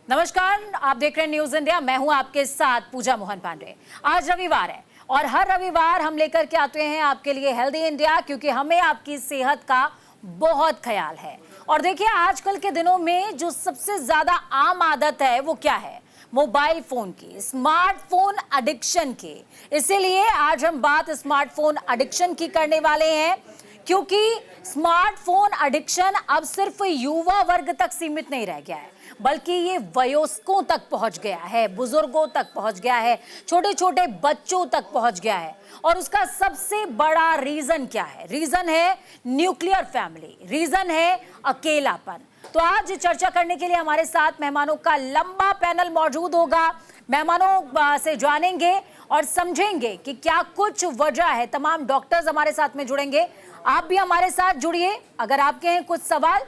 नमस्कार, आप देख रहे हैं न्यूज इंडिया। मैं हूं आपके साथ पूजा मोहन पांडे। आज रविवार है और हर रविवार हम लेकर के आते हैं आपके लिए हेल्दी इंडिया, क्योंकि हमें आपकी सेहत का बहुत ख्याल है। और देखिए, आजकल के दिनों में जो सबसे ज्यादा आम आदत है वो क्या है? मोबाइल फोन की, स्मार्टफोन एडिक्शन की। इसीलिए आज हम बात स्मार्टफोन एडिक्शन की करने वाले हैं, क्योंकि स्मार्टफोन एडिक्शन अब सिर्फ युवा वर्ग तक सीमित नहीं रह गया है, बल्कि ये वयस्कों तक पहुंच गया है, बुजुर्गों तक पहुंच गया है, छोटे छोटे बच्चों तक पहुंच गया है। और उसका सबसे बड़ा रीजन क्या है? रीजन है न्यूक्लियर फैमिली, रीजन है अकेलापन। तो आज चर्चा करने के लिए हमारे साथ मेहमानों का लंबा पैनल मौजूद होगा। मेहमानों से जानेंगे और समझेंगे कि क्या कुछ वजह है। तमाम डॉक्टर्स हमारे साथ में जुड़ेंगे, आप भी हमारे साथ जुड़िए। अगर आपके हैं कुछ सवाल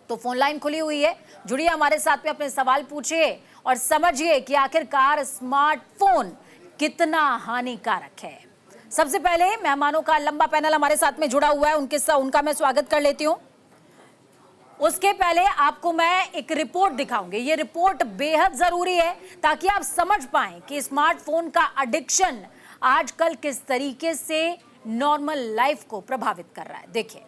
तो फोन लाइन खुली हुई है, जुड़िए हमारे साथ में, अपने सवाल पूछिए और समझिए कि आखिरकार स्मार्टफोन कितना हानिकारक है। सबसे पहले मेहमानों का लंबा पैनल हमारे साथ में जुड़ा हुआ है, उनका मैं स्वागत कर लेती हूं। उसके पहले आपको मैं एक रिपोर्ट दिखाऊंगी। ये रिपोर्ट बेहद जरूरी है ताकि आप समझ पाएं कि स्मार्टफोन का एडिक्शन आजकल किस तरीके से नॉर्मल लाइफ को प्रभावित कर रहा है। देखिए,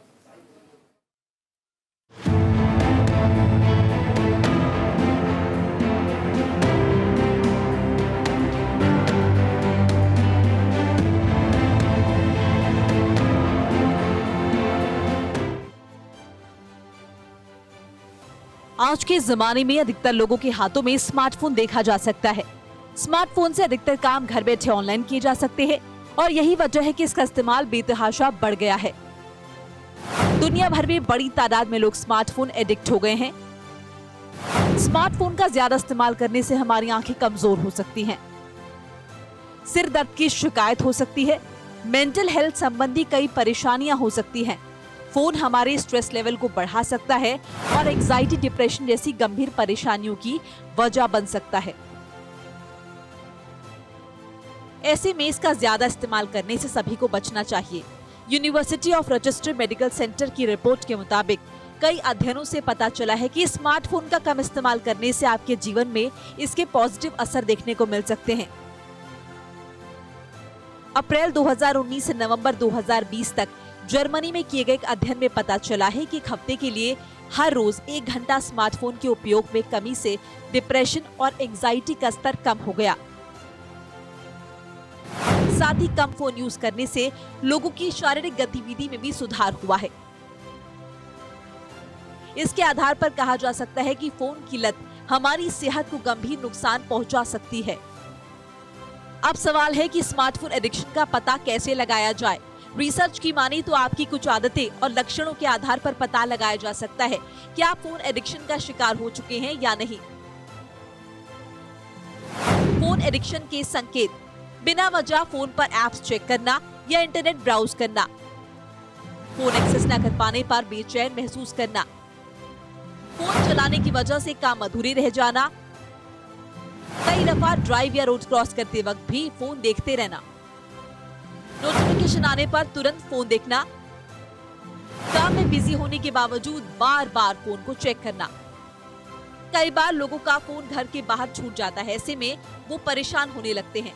आज के जमाने में अधिकतर लोगों के हाथों में स्मार्टफोन देखा जा सकता है। स्मार्टफोन से अधिकतर काम घर बैठे ऑनलाइन किए जा सकते हैं और यही वजह है कि इसका इस्तेमाल बेतहाशा बढ़ गया है। दुनिया भर में बड़ी तादाद में लोग स्मार्टफोन एडिक्ट हो गए हैं। स्मार्टफोन का ज्यादा इस्तेमाल करने से हमारी आंखें कमजोर हो सकती हैं, सिर दर्द की शिकायत हो सकती है, मेंटल हेल्थ संबंधी कई परेशानियां हो सकती हैं। फोन हमारे स्ट्रेस लेवल को बढ़ा सकता है और एंजाइटी, डिप्रेशन जैसी गंभीर परेशानियों की वजह बन सकता है। ऐसे में इसका ज्यादा इस्तेमाल करने से सभी को बचना चाहिए। University of Rochester medical centre की रिपोर्ट के मुताबिक कई अध्ययनों से पता चला है कि स्मार्टफोन का कम इस्तेमाल करने से आपके जीवन में इसके पॉजिटिव असर देखने को मिल सकते हैं। अप्रैल 2019 से नवंबर 2020 तक जर्मनी में किए गए एक अध्ययन में पता चला है कि एक हफ्ते के लिए हर रोज 1 घंटा स्मार्टफोन के उपयोग में कमी से डिप्रेशन और एंजाइटी का स्तर कम हो गया। साथ ही कम फोन यूज करने से लोगों की शारीरिक गतिविधि में भी सुधार हुआ है। इसके आधार पर कहा जा सकता है कि फोन की लत हमारी सेहत को गंभीर नुकसान पहुंचा सकती है। अब सवाल है कि स्मार्टफोन एडिक्शन का पता कैसे लगाया जाए। रिसर्च की माने तो आपकी कुछ आदतें और लक्षणों के आधार पर पता लगाया जा सकता है कि आप फोन एडिक्शन का शिकार हो चुके हैं या नहीं। फोन एडिक्शन के संकेत: बिना वजह फोन पर एप्स चेक करना या इंटरनेट ब्राउज करना, फोन एक्सेस न कर पाने पर बेचैन महसूस करना, फोन चलाने की वजह से काम अधूरे रह जाना, कई दफा ड्राइव या रोड क्रॉस करते वक्त भी फोन देखते रहना, नोटिफिकेशन आने पर तुरंत फोन देखना, काम में बिजी होने के बावजूद बार बार फोन को चेक करना। कई बार लोगों का फोन घर के बाहर छूट जाता है, ऐसे में वो परेशान होने लगते हैं।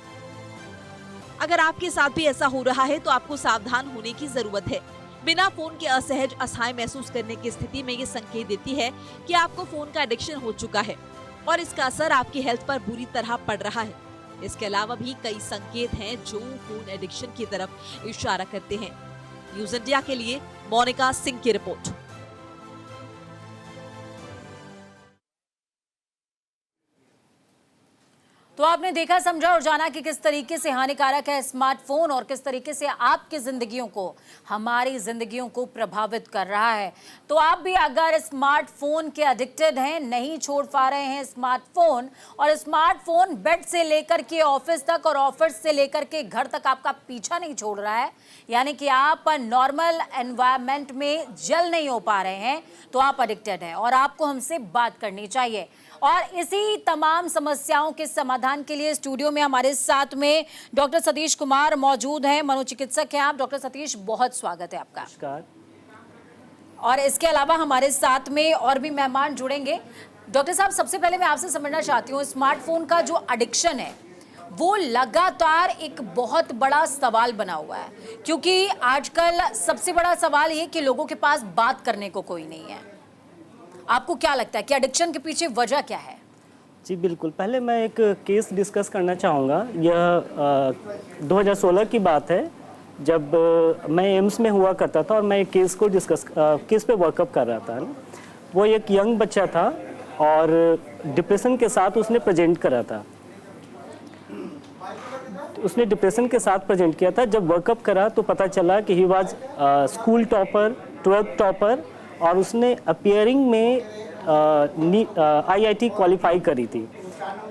अगर आपके साथ भी ऐसा हो रहा है तो आपको सावधान होने की जरूरत है। बिना फोन के असहज, असहाय महसूस करने की स्थिति में ये संकेत देती है कि आपको फोन का एडिक्शन हो चुका है और इसका असर आपकी हेल्थ पर बुरी तरह पड़ रहा है। इसके अलावा भी कई संकेत हैं जो फोन एडिक्शन की तरफ इशारा करते हैं। न्यूज इंडिया के लिए मोनिका सिंह की रिपोर्ट। तो आपने देखा, समझा और जाना कि किस तरीके से हानिकारक है स्मार्टफोन और किस तरीके से आपकी जिंदगियों को, हमारी जिंदगियों को प्रभावित कर रहा है। तो आप भी अगर स्मार्टफोन के एडिक्टेड हैं, नहीं छोड़ पा रहे हैं स्मार्टफोन, और स्मार्टफोन बेड से लेकर के ऑफिस तक और ऑफिस से लेकर के घर तक आपका पीछा नहीं छोड़ रहा है, यानी कि आप नॉर्मल एनवायरनमेंट में जल नहीं हो पा रहे हैं, तो आप एडिक्टेड हैं और आपको हमसे बात करनी चाहिए। और इसी तमाम समस्याओं के समाधान के लिए स्टूडियो में हमारे साथ में डॉक्टर सतीश कुमार मौजूद हैं, मनोचिकित्सक हैं आप। डॉक्टर सतीश, बहुत स्वागत है आपका। नमस्कार। और इसके अलावा हमारे साथ में और भी मेहमान जुड़ेंगे। डॉक्टर साहब, सबसे पहले मैं आपसे समझना चाहती हूँ, स्मार्टफोन का जो एडिक्शन है वो लगातार एक बहुत बड़ा सवाल बना हुआ है, क्योंकि आजकल सबसे बड़ा सवाल ये कि लोगों के पास बात करने को कोई नहीं है। आपको क्या लगता है कि एडिक्शन के पीछे वजह क्या है? जी बिल्कुल, पहले मैं एक केस डिस्कस करना चाहूँगा। यह 2016 की बात है, जब मैं एम्स में हुआ करता था और मैं एक केस को केस पे वर्कअप कर रहा था ना। वो एक यंग बच्चा था और डिप्रेशन के साथ उसने प्रेजेंट करा था। उसने डिप्रेशन के साथ प्रेजेंट किया था। जब वर्कअप करा तो पता चला कि he was school topper, 12th topper, और उसने अपीयरिंग में IIT क्वालिफाई करी थी।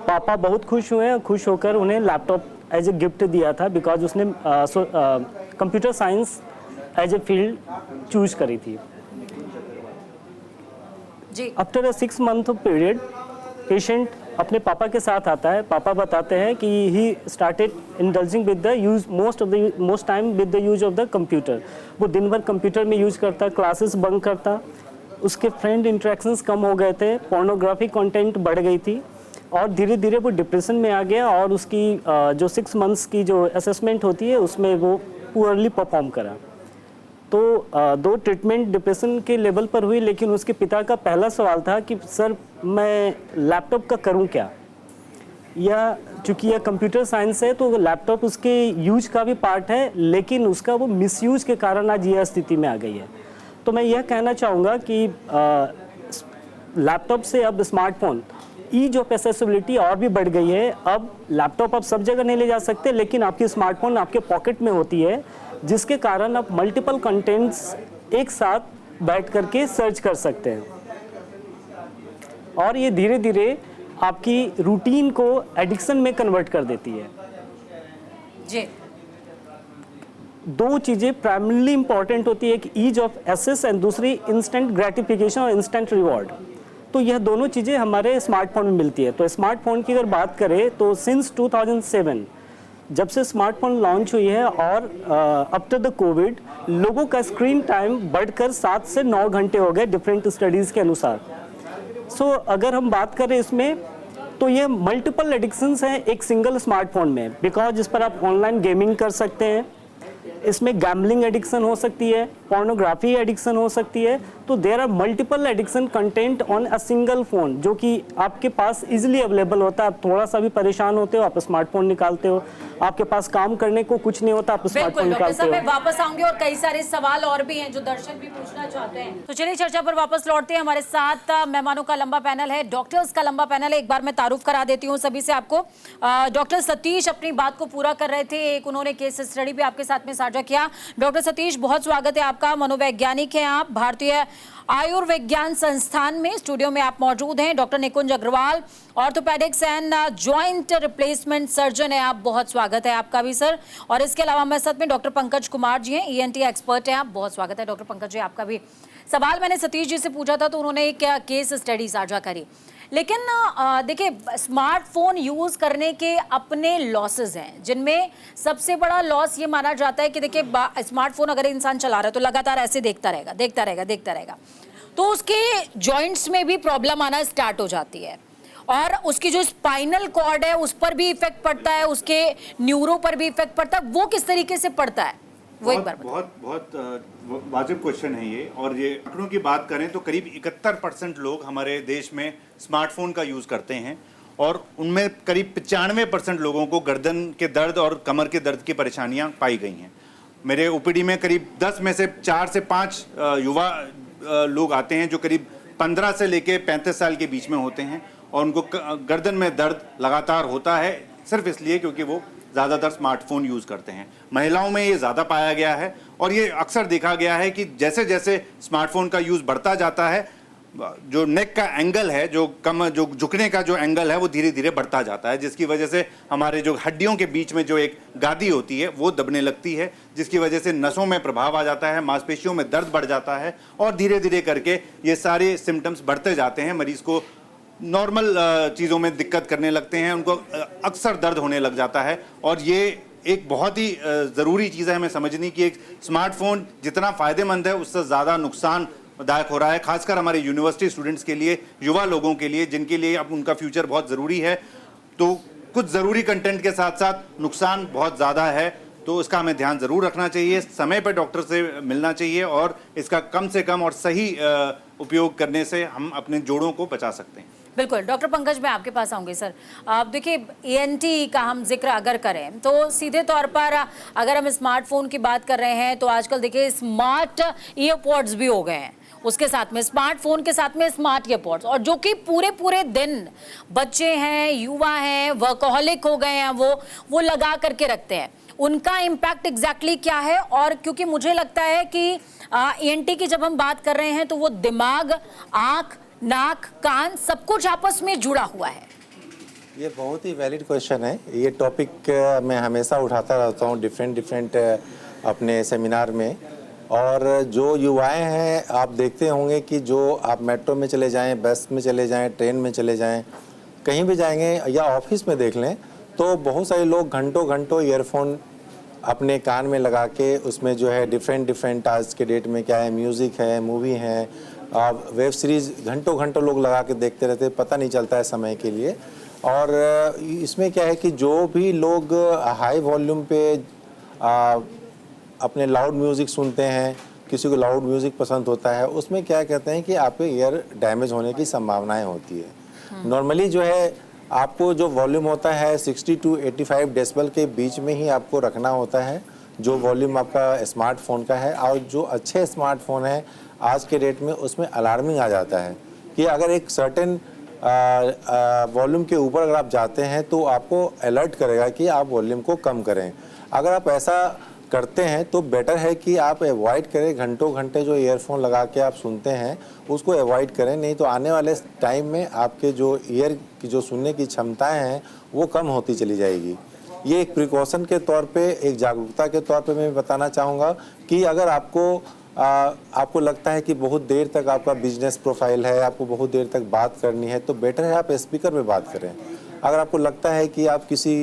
पापा बहुत खुश हुए, खुश होकर उन्हें लैपटॉप एज ए गिफ्ट दिया था, बिकॉज उसने computer science as a field choose करी थी। जी। After a 6 month period patient अपने पापा के साथ आता है। पापा बताते हैं कि he started indulging with the use most time with the use of the computer. वो दिन भर कंप्यूटर में यूज करता, क्लासेस बंक करता, उसके फ्रेंड इंटरेक्शंस कम हो गए थे, पोर्नोग्राफी कंटेंट बढ़ गई थी और धीरे धीरे वो डिप्रेशन में आ गया और उसकी जो 6 months की जो असेसमेंट होती है उसमें वो पुअरली परफॉर्म करा। तो 2 ट्रीटमेंट डिप्रेशन के लेवल पर हुई, लेकिन उसके पिता का पहला सवाल था कि सर मैं लैपटॉप का करूं क्या, या चूँकि यह कंप्यूटर साइंस है तो लैपटॉप उसके यूज का भी पार्ट है, लेकिन उसका वो मिसयूज के कारण आज यह स्थिति में आ गई है। तो मैं यह कहना चाहूँगा कि लैपटॉप से अब स्मार्टफोन ईज ऑफ एक्सेसिबिलिटी और भी बढ़ गई है। अब लैपटॉप आप सब जगह नहीं ले जा सकते, लेकिन आपकी स्मार्टफोन आपके पॉकेट में होती है, जिसके कारण आप मल्टीपल कंटेंट्स एक साथ बैठ करके सर्च कर सकते हैं और ये धीरे धीरे आपकी रूटीन को एडिक्शन में कन्वर्ट कर देती है। जी। 2 चीज़ें प्राइमरीली इंपॉर्टेंट होती है, एक ईज ऑफ एक्सेस एंड दूसरी इंस्टेंट ग्रेटिफिकेशन और इंस्टेंट रिवॉर्ड। तो यह दोनों चीज़ें हमारे स्मार्टफोन में मिलती है। तो स्मार्टफोन की अगर बात करें तो सिंस 2007 जब से स्मार्टफोन लॉन्च हुई है और आफ्टर द कोविड लोगों का स्क्रीन टाइम बढ़कर 7 से 9 घंटे हो गए डिफरेंट स्टडीज़ के अनुसार। सो अगर हम बात करें इसमें तो ये मल्टीपल एडिक्शंस हैं एक सिंगल स्मार्टफोन में, बिकॉज इस पर आप ऑनलाइन गेमिंग कर सकते हैं, इसमें गैम्बलिंग एडिक्शन हो सकती है, पोर्नोग्राफी एडिक्शन हो सकती है। तो there are multiple addiction content on a single phone, जो कि आपके पास इजीली अवेलेबल होता है। आप थोड़ा सा भी परेशान होते हो, आप स्मार्टफोन निकालते हो, आपके पास काम करने को कुछ नहीं होता, आप स्मार्टफोन निकालते हो। मैं वापस आऊंगी और कई सारे सवाल और भी हैं जो दर्शक भी पूछना चाहते हैं। तो चलिए चर्चा पर वापस लौटते हैं। हमारे साथ मेहमानों का लंबा पैनल है, डॉक्टर्स का लंबा पैनल है। एक बार मैं तारुफ करा देती हूँ सभी से आपको। डॉक्टर सतीश अपनी बात को पूरा कर रहे थे, एक उन्होंने केस स्टडी भी आपके साथ में साझा किया। डॉक्टर सतीश, बहुत स्वागत है आपका। मनोवैज्ञानिक हैं आप, भारतीय आयुर्विज्ञान संस्थान में स्टूडियो में आप मौजूद हैं। Doctor Nikunj Agarwal, orthopaedics and joint replacement surgeon है आप, बहुत स्वागत है आपका भी सर। और इसके अलावा हमारे साथ में डॉक्टर पंकज कुमार जी हैं, ENT एक्सपर्ट हैं आप, बहुत स्वागत है डॉक्टर पंकज जी आपका भी। सवाल मैंने सतीश जी से पूछा था तो उन्होंने एक केस स्टडी साझा करी, लेकिन देखिए स्मार्टफोन यूज करने के अपने लॉसेस हैं, जिनमें सबसे बड़ा लॉस ये माना जाता है कि देखिए स्मार्टफोन अगर इंसान चला रहा है तो लगातार ऐसे देखता रहेगा तो उसके जॉइंट्स में भी प्रॉब्लम आना स्टार्ट हो जाती है और उसकी जो स्पाइनल कॉर्ड है उस पर भी इफेक्ट पड़ता है, उसके न्यूरो पर भी इफेक्ट पड़ता है। वो किस तरीके से पड़ता है वो एक बार बहुत वाजिब क्वेश्चन है ये। और ये आंकड़ों की बात करें तो करीब 71% लोग हमारे देश में स्मार्टफोन का यूज़ करते हैं और उनमें करीब 95% लोगों को गर्दन के दर्द और कमर के दर्द की परेशानियां पाई गई हैं। मेरे OPD में करीब 10 में से 4 से 5 युवा लोग आते हैं जो करीब 15 से लेके 35 साल के बीच में होते हैं और उनको गर्दन में दर्द लगातार होता है, सिर्फ इसलिए क्योंकि वो ज़्यादातर स्मार्टफोन यूज़ करते हैं। महिलाओं में ये ज़्यादा पाया गया है और ये अक्सर देखा गया है कि जैसे जैसे स्मार्टफोन का यूज़ बढ़ता जाता है, जो नेक का एंगल है, जो झुकने का जो एंगल है वो धीरे धीरे बढ़ता जाता है, जिसकी वजह से हमारे जो हड्डियों के बीच में जो एक गादी होती है वो दबने लगती है, जिसकी वजह से नसों में प्रभाव आ जाता है, मांसपेशियों में दर्द बढ़ जाता है और धीरे धीरे करके ये सारे सिम्टम्स बढ़ते जाते हैं। मरीज़ को नॉर्मल चीज़ों में दिक्कत करने लगते हैं, उनको अक्सर दर्द होने लग जाता है। और ये एक बहुत ही ज़रूरी चीज़ है हमें समझनी कि एक स्मार्टफोन जितना फ़ायदेमंद है उससे ज़्यादा नुकसान दायक हो रहा है, खासकर हमारे यूनिवर्सिटी स्टूडेंट्स के लिए, युवा लोगों के लिए, जिनके लिए अब उनका फ्यूचर बहुत ज़रूरी है। तो कुछ ज़रूरी कंटेंट के साथ साथ नुकसान बहुत ज़्यादा है, तो इसका हमें ध्यान ज़रूर रखना चाहिए, समय पर डॉक्टर से मिलना चाहिए और इसका कम से कम और सही उपयोग करने से हम अपने जोड़ों को बचा सकते हैं। बिल्कुल। डॉक्टर पंकज, मैं आपके पास आऊंगी सर। आप देखिए, ENT का हम जिक्र अगर करें तो सीधे तौर पर अगर हम स्मार्टफोन की बात कर रहे हैं तो आजकल देखिए स्मार्ट ईयरपॉड्स भी हो गए हैं, उसके साथ में स्मार्टफोन के साथ में स्मार्ट ईयरपॉड्स, और जो कि पूरे पूरे दिन बच्चे हैं, युवा हैं, वर्कहोलिक हो गए हैं, वो लगा करके रखते हैं। उनका इम्पैक्ट एग्जैक्टली क्या है? और क्योंकि मुझे लगता है कि ENT की जब हम बात कर रहे हैं तो वो दिमाग, आँख, नाक, कान सब कुछ आपस में जुड़ा हुआ है। ये बहुत ही वैलिड क्वेश्चन है। ये टॉपिक मैं हमेशा उठाता रहता हूँ डिफरेंट अपने सेमिनार में। और जो युवाएं हैं, आप देखते होंगे कि जो आप मेट्रो में चले जाएं, बस में चले जाएं, ट्रेन में चले जाएं, कहीं भी जाएंगे या ऑफिस में देख लें तो बहुत सारे लोग घंटों घंटों ईयरफोन अपने कान में लगा के उसमें जो है डिफरेंट आज के डेट में क्या है, म्यूज़िक है, मूवी है, वेब सीरीज़ घंटों घंटों लोग लगा के देखते रहते, पता नहीं चलता है समय के लिए। और इसमें क्या है कि जो भी लोग हाई वॉल्यूम पे अपने लाउड म्यूज़िक सुनते हैं, किसी को लाउड म्यूज़िक पसंद होता है, उसमें क्या कहते हैं कि आपके ईयर डैमेज होने की संभावनाएं होती है। नॉर्मली जो है आपको जो वॉल्यूम होता है 60 to 85 डेसिबल के बीच में ही आपको रखना होता है, जो वॉल्यूम आपका स्मार्टफोन का है। और जो अच्छे स्मार्टफोन है आज के डेट में उसमें अलार्मिंग आ जाता है कि अगर एक सर्टेन वॉल्यूम के ऊपर अगर आप जाते हैं तो आपको अलर्ट करेगा कि आप वॉल्यूम को कम करें। अगर आप ऐसा करते हैं तो बेटर है कि आप अवॉइड करें, घंटों घंटे जो ईयरफोन लगा के आप सुनते हैं उसको अवॉइड करें, नहीं तो आने वाले टाइम में आपके जो ईयर की जो सुनने की क्षमताएं हैं वो कम होती चली जाएगी। ये एक प्रिकॉशन के तौर पे, एक जागरूकता के तौर पे मैं बताना चाहूँगा कि अगर आपको लगता है कि बहुत देर तक आपका बिजनेस प्रोफाइल है, आपको बहुत देर तक बात करनी है, तो बेटर है आप स्पीकर पे बात करें। अगर आपको लगता है कि आप किसी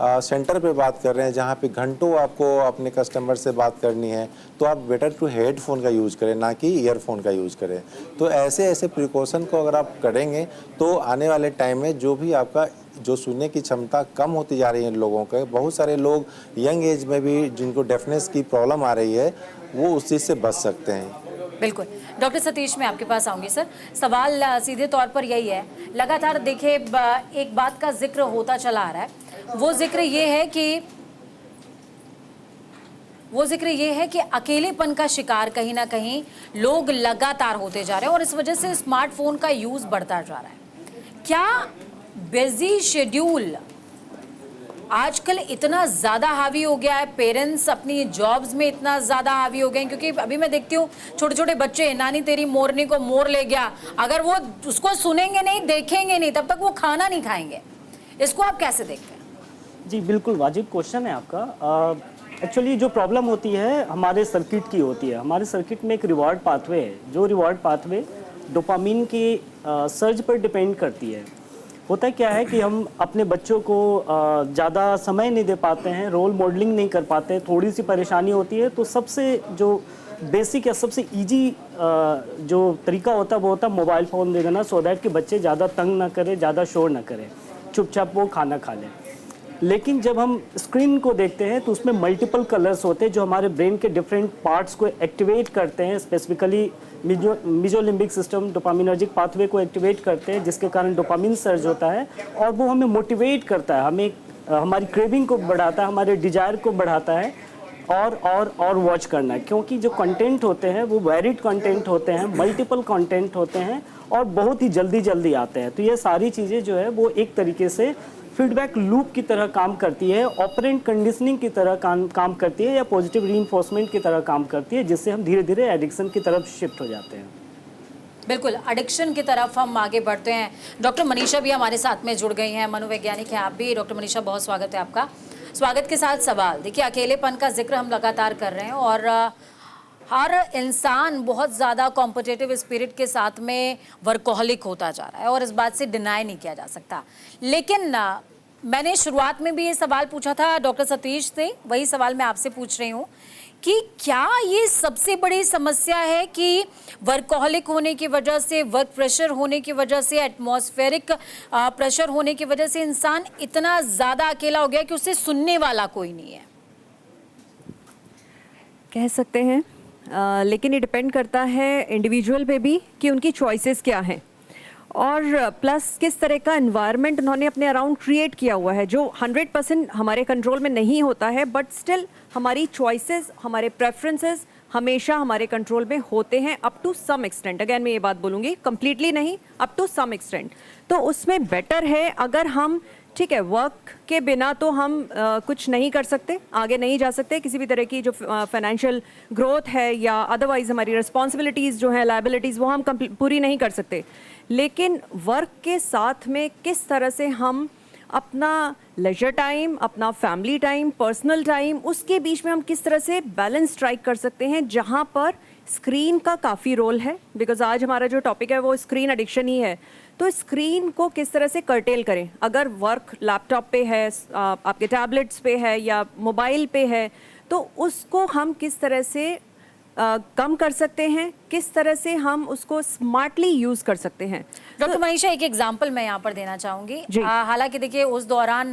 सेंटर पे बात कर रहे हैं जहाँ पे घंटों आपको अपने कस्टमर से बात करनी है, तो आप बेटर टू हेडफोन का यूज़ करें, ना कि ईयरफोन का यूज़ करें। तो ऐसे प्रिकॉशन को अगर आप करेंगे तो आने वाले टाइम में जो भी आपका जो सुनने की क्षमता कम होती जा रही है लोगों के, बहुत सारे लोग यंग एज में भी जिनको डेफनेस की प्रॉब्लम आ रही है वो उस चीज़ से बच सकते हैं। बिल्कुल। डॉक्टर सतीश, मैं आपके पास आऊंगी सर। सवाल सीधे तौर पर यही है, लगातार देखिए एक बात का जिक्र होता चला आ रहा है, वो जिक्र ये है कि अकेलेपन का शिकार कहीं ना कहीं लोग लगातार होते जा रहे हैं और इस वजह से स्मार्टफोन का यूज़ बढ़ता जा रहा है। क्या बिजी शेड्यूल आजकल इतना ज़्यादा हावी हो गया है, पेरेंट्स अपनी जॉब्स में इतना ज़्यादा हावी हो गए हैं? क्योंकि अभी मैं देखती हूँ छोटे छोटे बच्चे, नानी तेरी मोरनी को मोर ले गया, अगर वो उसको सुनेंगे नहीं, देखेंगे नहीं, तब तक वो खाना नहीं खाएंगे। इसको आप कैसे देखते हैं? जी बिल्कुल वाजिब क्वेश्चन है आपका। एक्चुअली जो प्रॉब्लम होती है हमारे सर्किट की होती है। हमारे सर्किट में एक रिवॉर्ड पाथवे है, जो रिवॉर्ड पाथवे डोपामिन की सर्ज पर डिपेंड करती है। होता क्या है कि हम अपने बच्चों को ज़्यादा समय नहीं दे पाते हैं, रोल मॉडलिंग नहीं कर पाते, थोड़ी सी परेशानी होती है, तो सबसे जो बेसिक या सबसे इजी जो तरीका होता है वो होता है मोबाइल फ़ोन दे देना, सो दैट कि बच्चे ज़्यादा तंग ना करें, ज़्यादा शोर ना करें, चुपचाप वो खाना खा लें। लेकिन जब हम स्क्रीन को देखते हैं तो उसमें मल्टीपल कलर्स होते हैं जो हमारे ब्रेन के डिफरेंट पार्ट्स को एक्टिवेट करते हैं, स्पेसिफिकली मिजोलिम्बिक सिस्टम डोपामिनर्जिक पाथवे को एक्टिवेट करते हैं, जिसके कारण डोपामिन सर्ज होता है और वो हमें मोटिवेट करता है, हमें हमारी क्रेविंग को बढ़ाता है, हमारे डिजायर को बढ़ाता है और वॉच करना है। क्योंकि जो कंटेंट होते हैं वो वैरिड कंटेंट होते हैं, मल्टीपल कंटेंट होते हैं और बहुत ही जल्दी आते हैं। तो ये सारी चीज़ें जो है वो एक तरीके से फीडबैक लूप की तरह काम करती है, ऑपरेंट कंडीशनिंग की तरह काम करती है या पॉजिटिव रीइंफोर्समेंट की तरह काम करती है, जिससे हम धीरे धीरे एडिक्शन की तरफ शिफ्ट हो जाते हैं। बिल्कुल, एडिक्शन की तरफ हम आगे बढ़ते हैं। डॉक्टर मनीषा भी हमारे साथ में जुड़ गई हैं, मनोवैज्ञानिक हैं आप भी। डॉक्टर मनीषा, बहुत स्वागत है आपका। स्वागत के साथ सवाल, देखिए अकेलेपन का जिक्र हम लगातार कर रहे हैं और हर इंसान बहुत ज़्यादा कॉम्पिटिटिव स्पिरिट के साथ में वर्कोहलिक होता जा रहा है और इस बात से डिनाई नहीं किया जा सकता। लेकिन मैंने शुरुआत में भी ये सवाल पूछा था डॉक्टर सतीश से, वही सवाल मैं आपसे पूछ रही हूँ कि क्या ये सबसे बड़ी समस्या है कि वर्कहोलिक होने की वजह से, वर्क प्रेशर होने की वजह से, एटमॉस्फेरिक प्रेशर होने की वजह से इंसान इतना ज़्यादा अकेला हो गया कि उसे सुनने वाला कोई नहीं है? कह सकते हैं, लेकिन ये डिपेंड करता है इंडिविजुअल पे भी कि उनकी चॉइसेस क्या हैं, और प्लस किस तरह का एनवायरनमेंट उन्होंने अपने अराउंड क्रिएट किया हुआ है, जो 100% हमारे कंट्रोल में नहीं होता है, बट स्टिल हमारी चॉइसेस, हमारे प्रेफरेंसेस हमेशा हमारे कंट्रोल में होते हैं up to some extent. Again मैं ये बात बोलूँगी, कम्प्लीटली नहीं, अप टू सम एक्सटेंट। तो उसमें बेटर है अगर हम, ठीक है, वर्क के बिना तो हम कुछ नहीं कर सकते, आगे नहीं जा सकते, किसी भी तरह की जो फाइनेंशियल ग्रोथ है या अदरवाइज हमारी रिस्पॉन्सिबिलिटीज़ जो हैं, लायबिलिटीज़, वो हम पूरी नहीं कर सकते। लेकिन वर्क के साथ में किस तरह से हम अपना लेजर टाइम, अपना फैमिली टाइम, पर्सनल टाइम, उसके बीच में हम किस तरह से बैलेंस स्ट्राइक कर सकते हैं, जहाँ पर स्क्रीन का काफ़ी रोल है, बिकॉज आज हमारा जो टॉपिक है वो स्क्रीन एडिक्शन ही है। तो स्क्रीन को किस तरह से कर्टेल करें, अगर वर्क लैपटॉप पे है, आपके टैबलेट्स पे है या मोबाइल पे है, तो उसको हम किस तरह से कम कर सकते हैं, किस तरह से हम उसको स्मार्टली यूज़ कर सकते हैं। डॉक्टर मनीषा, एक एग्जांपल मैं यहाँ पर देना चाहूँगी। जी। हालांकि देखिए, उस दौरान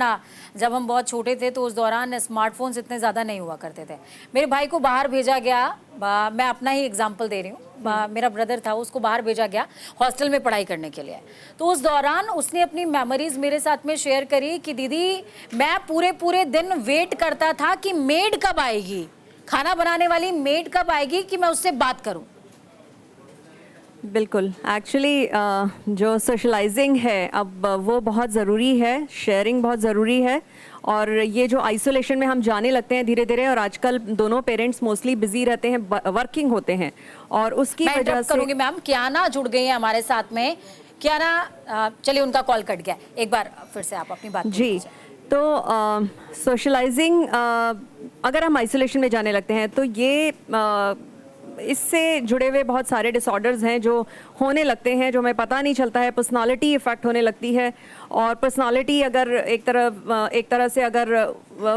जब हम बहुत छोटे थे तो उस दौरान स्मार्टफोन्स इतने ज़्यादा नहीं हुआ करते थे। मेरे भाई को बाहर भेजा गया, मैं अपना ही एग्जांपल दे रही हूँ, मेरा ब्रदर था, उसको बाहर भेजा गया हॉस्टल में पढ़ाई करने के लिए। तो उस दौरान उसने अपनी मेमोरीज मेरे साथ में शेयर करी कि दीदी, मैं पूरे दिन वेट करता था कि मेड कब आएगी, खाना बनाने वाली मेड कब आएगी कि मैं उससे बात करूं। बिल्कुल, एक्चुअली जो सोशलाइजिंग है अब वो बहुत ज़रूरी है, शेयरिंग बहुत ज़रूरी है, और ये जो आइसोलेशन में हम जाने लगते हैं धीरे धीरे, और आजकल दोनों पेरेंट्स मोस्टली बिजी रहते हैं, वर्किंग होते हैं, और उसकी वजह से करूंगी मैम, कियाना जुड़ गई है हमारे साथ में। कियाना, चलिए उनका कॉल कट गया, एक बार फिर से आप अपनी बात जी। तो सोशलाइजिंग, अगर हम आइसोलेशन में जाने लगते हैं तो ये इससे जुड़े हुए बहुत सारे डिसऑर्डर्स हैं जो होने लगते हैं, जो हमें पता नहीं चलता है। पर्सनालिटी इफ़ेक्ट होने लगती है, और पर्सनालिटी अगर एक तरह से अगर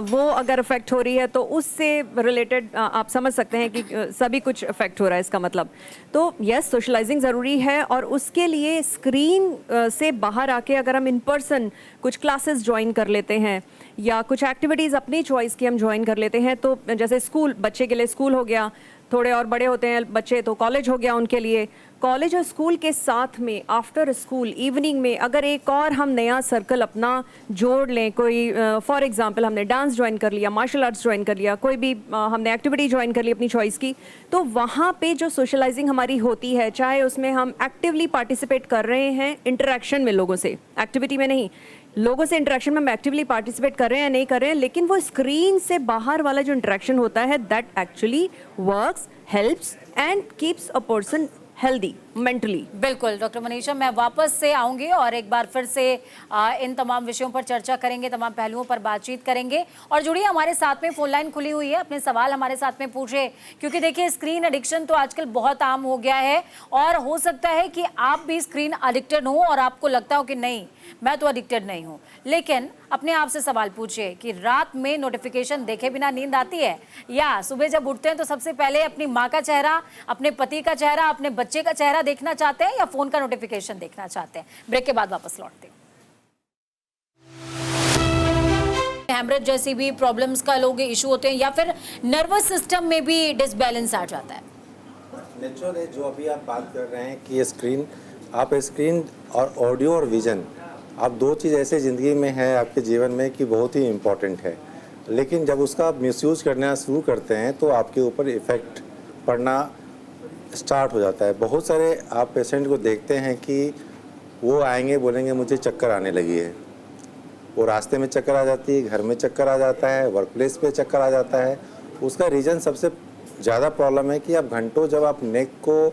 वो अगर इफ़ेक्ट हो रही है तो उससे रिलेटेड आप समझ सकते हैं कि सभी कुछ इफ़ेक्ट हो रहा है, इसका मतलब। तो यस, सोशलाइजिंग ज़रूरी है, और उसके लिए स्क्रीन से बाहर आके अगर हम इन पर्सन कुछ क्लासेस ज्वाइन कर लेते हैं या कुछ एक्टिविटीज़ अपनी चॉइस की हम ज्वाइन कर लेते हैं, तो जैसे स्कूल, बच्चे के लिए स्कूल हो गया, थोड़े और बड़े होते हैं बच्चे तो कॉलेज हो गया उनके लिए, कॉलेज और स्कूल के साथ में आफ्टर स्कूल इवनिंग में अगर एक और हम नया सर्कल अपना जोड़ लें, कोई फॉर एग्जांपल हमने डांस ज्वाइन कर लिया, मार्शल आर्ट्स ज्वाइन कर लिया, कोई भी हमने एक्टिविटी ज्वाइन कर ली अपनी चॉइस की, तो वहाँ पे जो सोशलाइजिंग हमारी होती है, चाहे उसमें हम एक्टिवली पार्टिसिपेट कर रहे हैं इंटरेक्शन में लोगों से, एक्टिविटी में नहीं, लोगों से इंटरेक्शन में हम एक्टिवली पार्टिसिपेट कर रहे हैं या नहीं कर रहे हैं, लेकिन वो स्क्रीन से बाहर वाला जो इंटरेक्शन होता है, that actually works, helps and keeps a person healthy mentally. बिल्कुल डॉक्टर मनीषा, मैं वापस से आऊंगी और एक बार फिर से इन तमाम विषयों पर चर्चा करेंगे, तमाम पहलुओं पर बातचीत करेंगे। और जुड़िए, हमारे साथ में फोन लाइन खुली हुई है, अपने सवाल हमारे साथ में पूछे, क्योंकि देखिए स्क्रीन एडिक्शन तो आजकल बहुत आम हो गया है, और हो सकता है कि आप भी स्क्रीन एडिक्टेड हो और आपको लगता हो कि नहीं, मैं तो एडिक्टेड नहीं हूँ, लेकिन अपने आप से सवाल पूछिए कि रात में नोटिफिकेशन देखे बिना नींद आती है, या सुबह जब उठते हैं तो सबसे पहले अपनी माँ का चेहरा, अपने पति का चेहरा, अपने बच्चे का चेहरा देखना चाहते हैं, या फोन का नोटिफिकेशन देखना चाहते हैं। ब्रेक के बाद वापस लौटते हैं। हेमरेज जैसी भी प्रॉब्लम्स का लोग इशू होते हैं, या फिर नर्वस सिस्टम में भी डिसबैलेंस आ जाता है। नेचुरल है, जो अभी आप बात कर रहे हैं कि ये स्क्रीन और ऑडियो और विजन, आप दो चीज़ ऐसे ज़िंदगी में है आपके जीवन में कि बहुत ही इम्पॉर्टेंट है, लेकिन जब उसका आप मिसयूज़ करना शुरू करते हैं तो आपके ऊपर इफ़ेक्ट पड़ना स्टार्ट हो जाता है। बहुत सारे आप पेशेंट को देखते हैं कि वो आएंगे, बोलेंगे मुझे चक्कर आने लगी है, वो रास्ते में चक्कर आ जाती है, घर में चक्कर आ जाता है, वर्क प्लेस पे चक्कर आ जाता है। उसका रीज़न सबसे ज़्यादा प्रॉब्लम है कि आप घंटों जब आप नेक को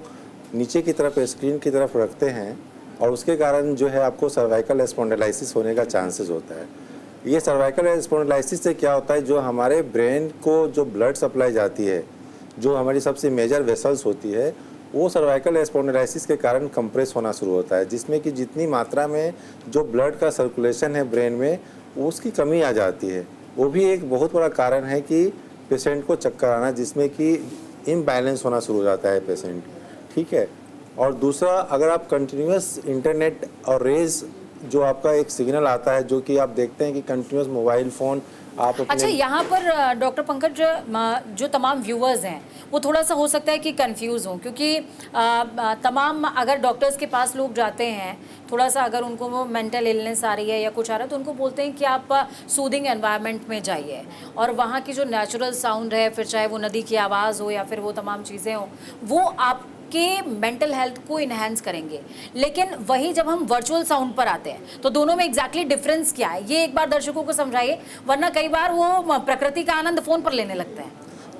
नीचे की तरफ स्क्रीन की तरफ रखते हैं, और उसके कारण जो है आपको सर्वाइकल स्पॉन्डिलाइसिस होने का चांसेस होता है। ये सर्वाइकल स्पॉन्डिलाइसिस से क्या होता है, जो हमारे ब्रेन को जो ब्लड सप्लाई जाती है, जो हमारी सबसे मेजर वेसल्स होती है, वो सर्वाइकल स्पॉन्डिलाइसिस के कारण कंप्रेस होना शुरू होता है, जिसमें कि जितनी मात्रा में जो ब्लड का सर्कुलेशन है ब्रेन में, उसकी कमी आ जाती है। वो भी एक बहुत बड़ा कारण है कि पेशेंट को चक्कर आना, जिसमें कि इम्बैलेंस होना शुरू हो जाता है पेशेंट, ठीक है। और दूसरा, अगर आप कंटिन्यूस इंटरनेट और रेज जो आपका एक सिग्नल आता है, जो कि आप देखते हैं कि कंटिन्यूस मोबाइल फ़ोन आप अपने अच्छा, यहाँ पर डॉक्टर पंकज, जो तमाम व्यूअर्स हैं वो थोड़ा सा हो सकता है कि कंफ्यूज हों, क्योंकि तमाम अगर डॉक्टर्स के पास लोग जाते हैं, थोड़ा सा अगर उनको वो मेंटल इलनेस आ रही है या कुछ आ रहा है, तो उनको बोलते हैं कि आप सूदिंग एनवायरनमेंट में जाइए और वहाँ की जो नेचुरल साउंड है, फिर चाहे वो नदी की आवाज़ हो या फिर वो तमाम चीज़ें हों, वो आप के मेंटल हेल्थ को इन्हेंस करेंगे। लेकिन वही जब हम वर्चुअल साउंड पर आते हैं तो दोनों में एग्जैक्टली डिफरेंस क्या है, ये एक बार दर्शकों को समझाइए, वरना कई बार वो प्रकृति का आनंद फोन पर लेने लगते हैं।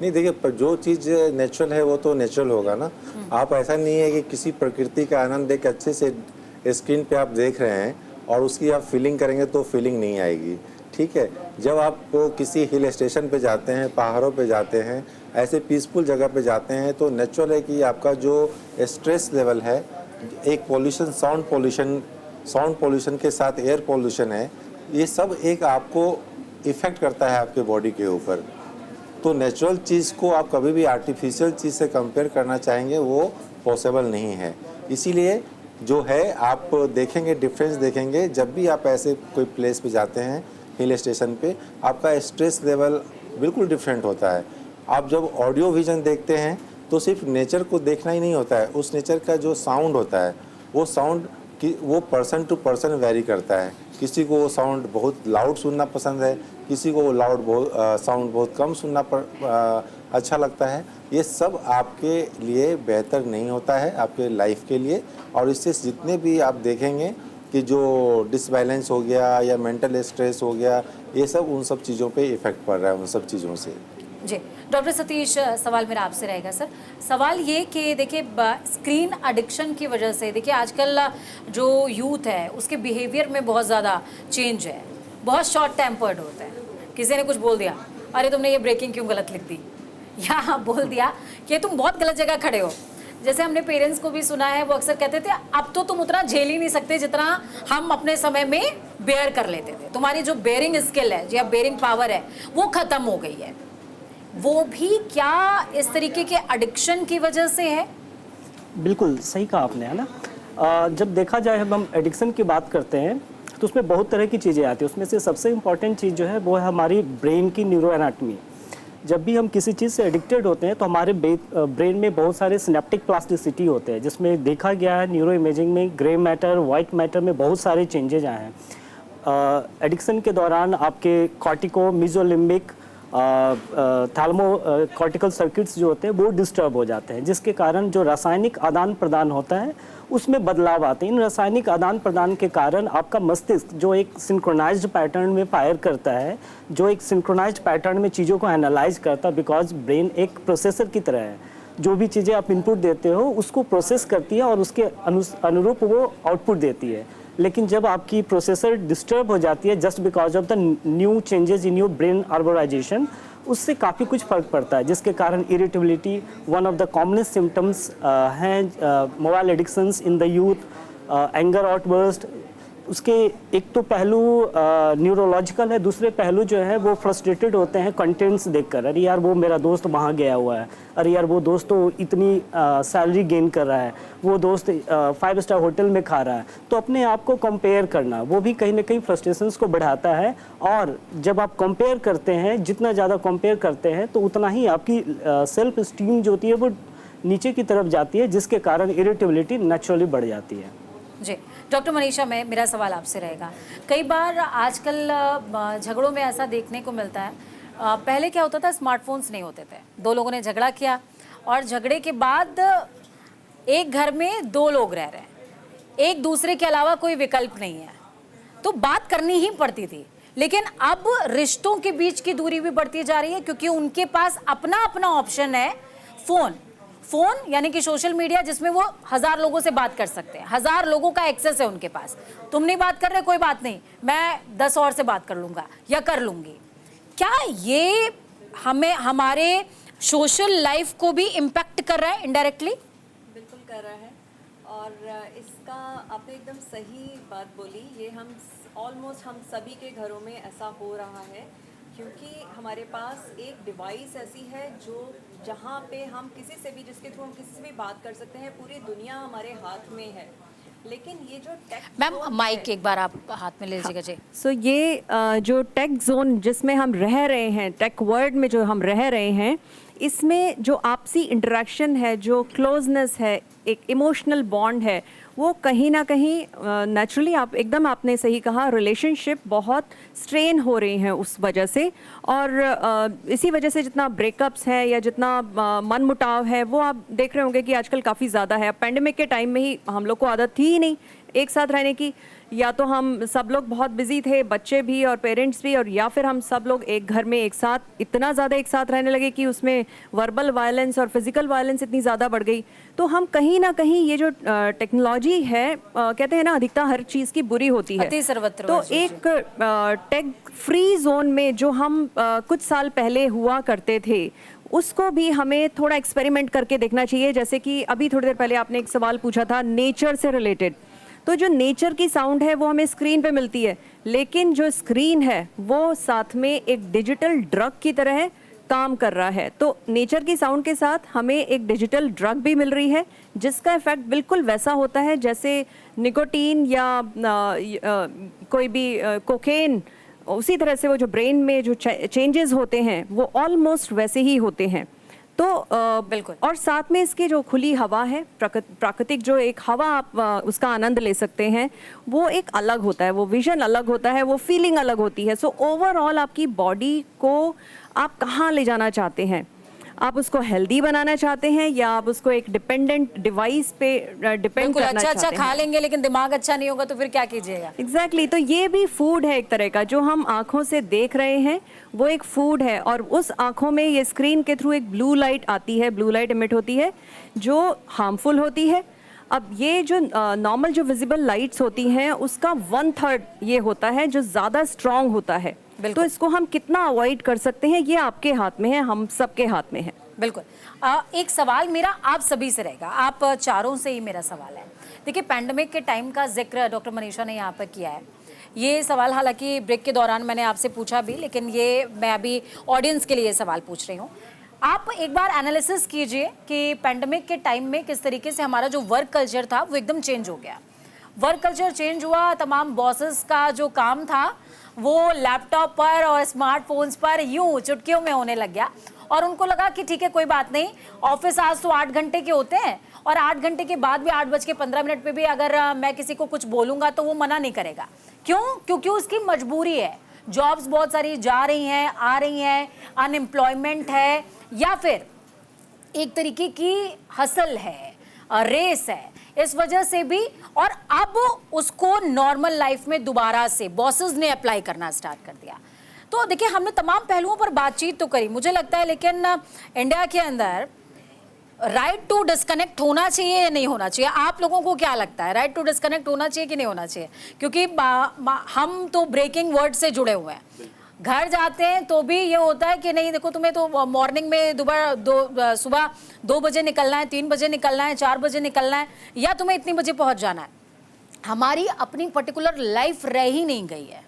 नहीं, देखिए, पर जो चीज़ नेचुरल है वो तो नेचुरल होगा ना। आप ऐसा नहीं है कि किसी प्रकृति का आनंद एक अच्छे से स्क्रीन पे आप देख रहे हैं और उसकी आप फीलिंग करेंगे तो फीलिंग नहीं आएगी, ठीक है। जब आप किसी हिल स्टेशन पे जाते हैं, पहाड़ों पे जाते हैं, ऐसे पीसफुल जगह पे जाते हैं, तो नेचुरल है कि आपका जो स्ट्रेस लेवल है, एक पॉल्यूशन, साउंड पॉल्यूशन के साथ एयर पॉल्यूशन है, ये सब एक आपको इफ़ेक्ट करता है आपके बॉडी के ऊपर। तो नेचुरल चीज़ को आप कभी भी आर्टिफिशियल चीज़ से कंपेयर करना चाहेंगे, वो पॉसिबल नहीं है। इसीलिए जो है आप देखेंगे, डिफरेंस देखेंगे, जब भी आप ऐसे कोई प्लेस पे जाते हैं, हिल स्टेशन पे, आपका स्ट्रेस लेवल बिल्कुल डिफरेंट होता है। आप जब ऑडियो विजन देखते हैं तो सिर्फ नेचर को देखना ही नहीं होता है, उस नेचर का जो साउंड होता है, वो साउंड की वो पर्सन टू पर्सन वेरी करता है। किसी को वो साउंड बहुत लाउड सुनना पसंद है, किसी को वो साउंड बहुत कम सुनना अच्छा लगता है। ये सब आपके लिए बेहतर नहीं होता है, आपके लाइफ के लिए। और इससे जितने भी आप देखेंगे कि जो डिसबैलेंस हो गया या मेंटल स्ट्रेस हो गया, ये सब उन सब चीज़ों पे इफ़ेक्ट पड़ रहा है, उन सब चीज़ों से। जी डॉक्टर सतीश, सवाल मेरा आपसे रहेगा सर। सवाल ये कि देखिए, स्क्रीन एडिक्शन की वजह से देखिए आजकल जो यूथ है उसके बिहेवियर में बहुत ज़्यादा चेंज है, बहुत शॉर्ट टेम्पर्ड होता है। किसी ने कुछ बोल दिया, अरे तुमने ये ब्रेकिंग क्यों गलत लिख दी, या बोल दिया कि तुम बहुत गलत जगह खड़े हो। जैसे हमने पेरेंट्स को भी सुना है, वो अक्सर कहते थे अब तो तुम उतना झेल ही नहीं सकते जितना हम अपने समय में बेयर कर लेते थे, तुम्हारी जो बेयरिंग स्किल है या बेयरिंग पावर है वो ख़त्म हो गई है। वो भी क्या इस तरीके के एडिक्शन की वजह से है? बिल्कुल सही कहा आपने, है ना। जब देखा जाए, जब हम एडिक्शन की बात करते हैं तो उसमें बहुत तरह की चीज़ें आती हैं। उसमें से सबसे इम्पॉर्टेंट चीज़ जो है वो है हमारी ब्रेन की न्यूरो एनाटमी। जब भी हम किसी चीज़ से एडिक्टेड होते हैं तो हमारे ब्रेन में बहुत सारे सिनेप्टिक प्लास्टिसिटी होते हैं, जिसमें देखा गया है न्यूरो इमेजिंग में ग्रे मैटर, वाइट मैटर में बहुत सारे चेंजेज आए हैं। एडिक्शन के दौरान आपके कॉर्टिको, मिजोलिम्बिक, थैलेमो कॉर्टिकल सर्किट्स जो होते हैं वो डिस्टर्ब हो जाते हैं, जिसके कारण जो रासायनिक आदान प्रदान होता है उसमें बदलाव आते हैं। इन रासायनिक आदान प्रदान के कारण आपका मस्तिष्क जो एक सिंक्रोनाइज्ड पैटर्न में फायर करता है, जो एक सिंक्रोनाइज्ड पैटर्न में चीज़ों को एनालाइज करता है, बिकॉज ब्रेन एक प्रोसेसर की तरह है, जो भी चीज़ें आप इनपुट देते हो उसको प्रोसेस करती है और उसके अनुरूप वो आउटपुट देती है। लेकिन जब आपकी प्रोसेसर डिस्टर्ब हो जाती है just because of the new changes in your brain arborization, उससे काफ़ी कुछ फर्क पड़ता है, जिसके कारण irritability one of the commonest symptoms हैं mobile addictions in the youth, anger outburst. उसके एक तो पहलू न्यूरोलॉजिकल है, दूसरे पहलू जो है वो फ्रस्ट्रेटेड होते हैं कंटेंट्स देखकर। अरे यार वो मेरा दोस्त वहाँ गया हुआ है, अरे यार वो दोस्त तो इतनी सैलरी गेन कर रहा है, वो दोस्त 5 स्टार होटल में खा रहा है। तो अपने आप को कंपेयर करना वो भी कहीं ना कहीं फ्रस्ट्रेशंस को बढ़ाता है। और जब आप कंपेयर करते हैं, जितना ज़्यादा कंपेयर करते हैं तो उतना ही आपकी सेल्फ स्टीम जो होती है वो नीचे की तरफ जाती है, जिसके कारण इरिटेबिलिटी नेचुरली बढ़ जाती है। जी डॉक्टर मनीषा, मेरा सवाल आपसे रहेगा। कई बार आजकल झगड़ों में ऐसा देखने को मिलता है, पहले क्या होता था, स्मार्टफोन्स नहीं होते थे, दो लोगों ने झगड़ा किया और झगड़े के बाद एक घर में 2 लोग रह रहे हैं, एक दूसरे के अलावा कोई विकल्प नहीं है, तो बात करनी ही पड़ती थी। लेकिन अब रिश्तों के बीच की दूरी भी बढ़ती जा रही है, क्योंकि उनके पास अपना अपना ऑप्शन है, फ़ोन यानी कि सोशल मीडिया, जिसमें वो 1000 लोगों से बात कर सकते हैं, 1000 लोगों का एक्सेस है उनके पास। तुम नहीं बात कर रहे, कोई बात नहीं, मैं 10 और से बात कर लूँगा या कर लूँगी। क्या ये हमारे सोशल लाइफ को भी इम्पैक्ट कर रहा है इनडायरेक्टली? बिल्कुल कर रहा है, और इसका आपने एकदम सही बात बोली। ये हम ऑलमोस्ट हम सभी के घरों में ऐसा हो रहा है क्योंकि हमारे पास एक डिवाइस ऐसी है जो जहाँ पे हम किसी से भी, जिसके थ्रू हम किसी से भी बात कर सकते हैं, पूरी दुनिया हमारे हाथ में है। लेकिन ये जो टेक मैम माइक एक बार आप हाथ में ले लीजिएगा जी। सो ये जो टेक जोन जिसमें हम रह रहे हैं, टेक वर्ल्ड में जो हम रह रहे हैं, इसमें जो आपसी इंटरेक्शन है, जो क्लोजनेस है, एक इमोशनल बॉन्ड है, वो कहीं ना कहीं नेचुरली आपने सही कहा, रिलेशनशिप बहुत स्ट्रेन हो रही हैं उस वजह से। और इसी वजह से जितना ब्रेकअप्स हैं या जितना मनमुटाव है, वो आप देख रहे होंगे कि आजकल काफ़ी ज़्यादा है। पैंडेमिक के टाइम में ही हम लोग को आदत थी ही नहीं एक साथ रहने की, या तो हम सब लोग बहुत बिजी थे, बच्चे भी और पेरेंट्स भी, और या फिर हम सब लोग एक घर में एक साथ, इतना ज़्यादा एक साथ रहने लगे कि उसमें वर्बल वायलेंस और फिजिकल वायलेंस इतनी ज़्यादा बढ़ गई। तो हम कहीं ना कहीं ये जो टेक्नोलॉजी है, कहते हैं ना अधिकता हर चीज़ की बुरी होती है, अति सर्वत्र तो वैसे एक टेक फ्री जोन में जो हम कुछ साल पहले हुआ करते थे, उसको भी हमें थोड़ा एक्सपेरिमेंट करके देखना चाहिए। जैसे कि अभी थोड़ी देर पहले आपने एक सवाल पूछा था नेचर से रिलेटेड, तो जो नेचर की साउंड है वो हमें स्क्रीन पे मिलती है, लेकिन जो स्क्रीन है वो साथ में एक डिजिटल ड्रग की तरह काम कर रहा है। तो नेचर की साउंड के साथ हमें एक डिजिटल ड्रग भी मिल रही है, जिसका इफेक्ट बिल्कुल वैसा होता है जैसे निकोटीन या कोई भी कोकेन, उसी तरह से वो जो ब्रेन में जो चेंजेस होते हैं वो ऑलमोस्ट वैसे ही होते हैं। तो बिल्कुल। और साथ में इसकी जो खुली हवा है, प्राकृतिक जो एक हवा आप उसका आनंद ले सकते हैं, वो एक अलग होता है, वो विजन अलग होता है, वो फीलिंग अलग होती है। सो ओवरऑल आपकी बॉडी को आप कहाँ ले जाना चाहते हैं? आप उसको हेल्दी बनाना चाहते हैं या आप उसको एक डिपेंडेंट डिवाइस पे डिपेंड बिल्कुल, करना अच्छा चाहते हैं? खा लेंगे लेकिन दिमाग अच्छा नहीं होगा तो फिर क्या कीजिएगा। एग्जैक्टली तो ये भी फूड है एक तरह का, जो हम आंखों से देख रहे हैं वो एक फूड है, और उस आंखों में ये स्क्रीन के थ्रू एक ब्लू लाइट आती है, ब्लू लाइट इमिट होती है जो हार्मफुल होती है। अब ये जो नॉर्मल जो विजिबल लाइट्स होती हैं उसका 1/3 ये होता है जो ज़्यादा स्ट्रॉन्ग होता है। तो इसको हम कितना अवॉइड कर सकते हैं, ये आपके हाथ में है, हम सबके हाथ में है। बिल्कुल। एक सवाल मेरा आप सभी से रहेगा, आप चारों से ही मेरा सवाल है। देखिए, पैंडेमिक के टाइम का जिक्र डॉक्टर मनीषा ने यहाँ पर किया है। ये सवाल हालांकि ब्रेक के दौरान मैंने आपसे पूछा भी, लेकिन ये मैं अभी ऑडियंस के लिए सवाल पूछ रही हूँ। आप एक बार एनालिसिस कीजिए कि पैंडेमिक के टाइम में किस तरीके से हमारा जो वर्क कल्चर था वो एकदम चेंज हो गया। वर्क कल्चर चेंज हुआ, तमाम बॉसेस का जो काम था वो लैपटॉप पर और स्मार्टफोन्स पर यूं चुटकियों में होने लग गया, और उनको लगा कि ठीक है कोई बात नहीं, ऑफिस आज तो 8 घंटे के होते हैं, और 8 घंटे के बाद भी 8:15 पे भी अगर मैं किसी को कुछ बोलूँगा तो वो मना नहीं करेगा। क्यों? क्योंकि उसकी मजबूरी है। जॉब्स बहुत सारी जा रही हैं, आ रही हैं, अनएम्प्लॉयमेंट है, या फिर एक तरीके की हसल है, रेस है, इस वजह से भी। और अब उसको नॉर्मल लाइफ में दोबारा से बॉसेस ने अप्लाई करना स्टार्ट कर दिया। तो देखिए, हमने तमाम पहलुओं पर बातचीत तो करी मुझे लगता है, लेकिन इंडिया के अंदर राइट टू डिस्कनेक्ट होना चाहिए या नहीं होना चाहिए? आप लोगों को क्या लगता है, राइट टू डिस्कनेक्ट होना चाहिए कि नहीं होना चाहिए? क्योंकि हम तो ब्रेकिंग वर्ड से जुड़े हुए हैं, घर जाते हैं तो भी ये होता है कि नहीं देखो, तुम्हें तो मॉर्निंग में सुबह 2 बजे निकलना है, 3 बजे निकलना है, 4 बजे निकलना है, या तुम्हें इतनी बजे पहुंच जाना है। हमारी अपनी पर्टिकुलर लाइफ रह ही नहीं गई है।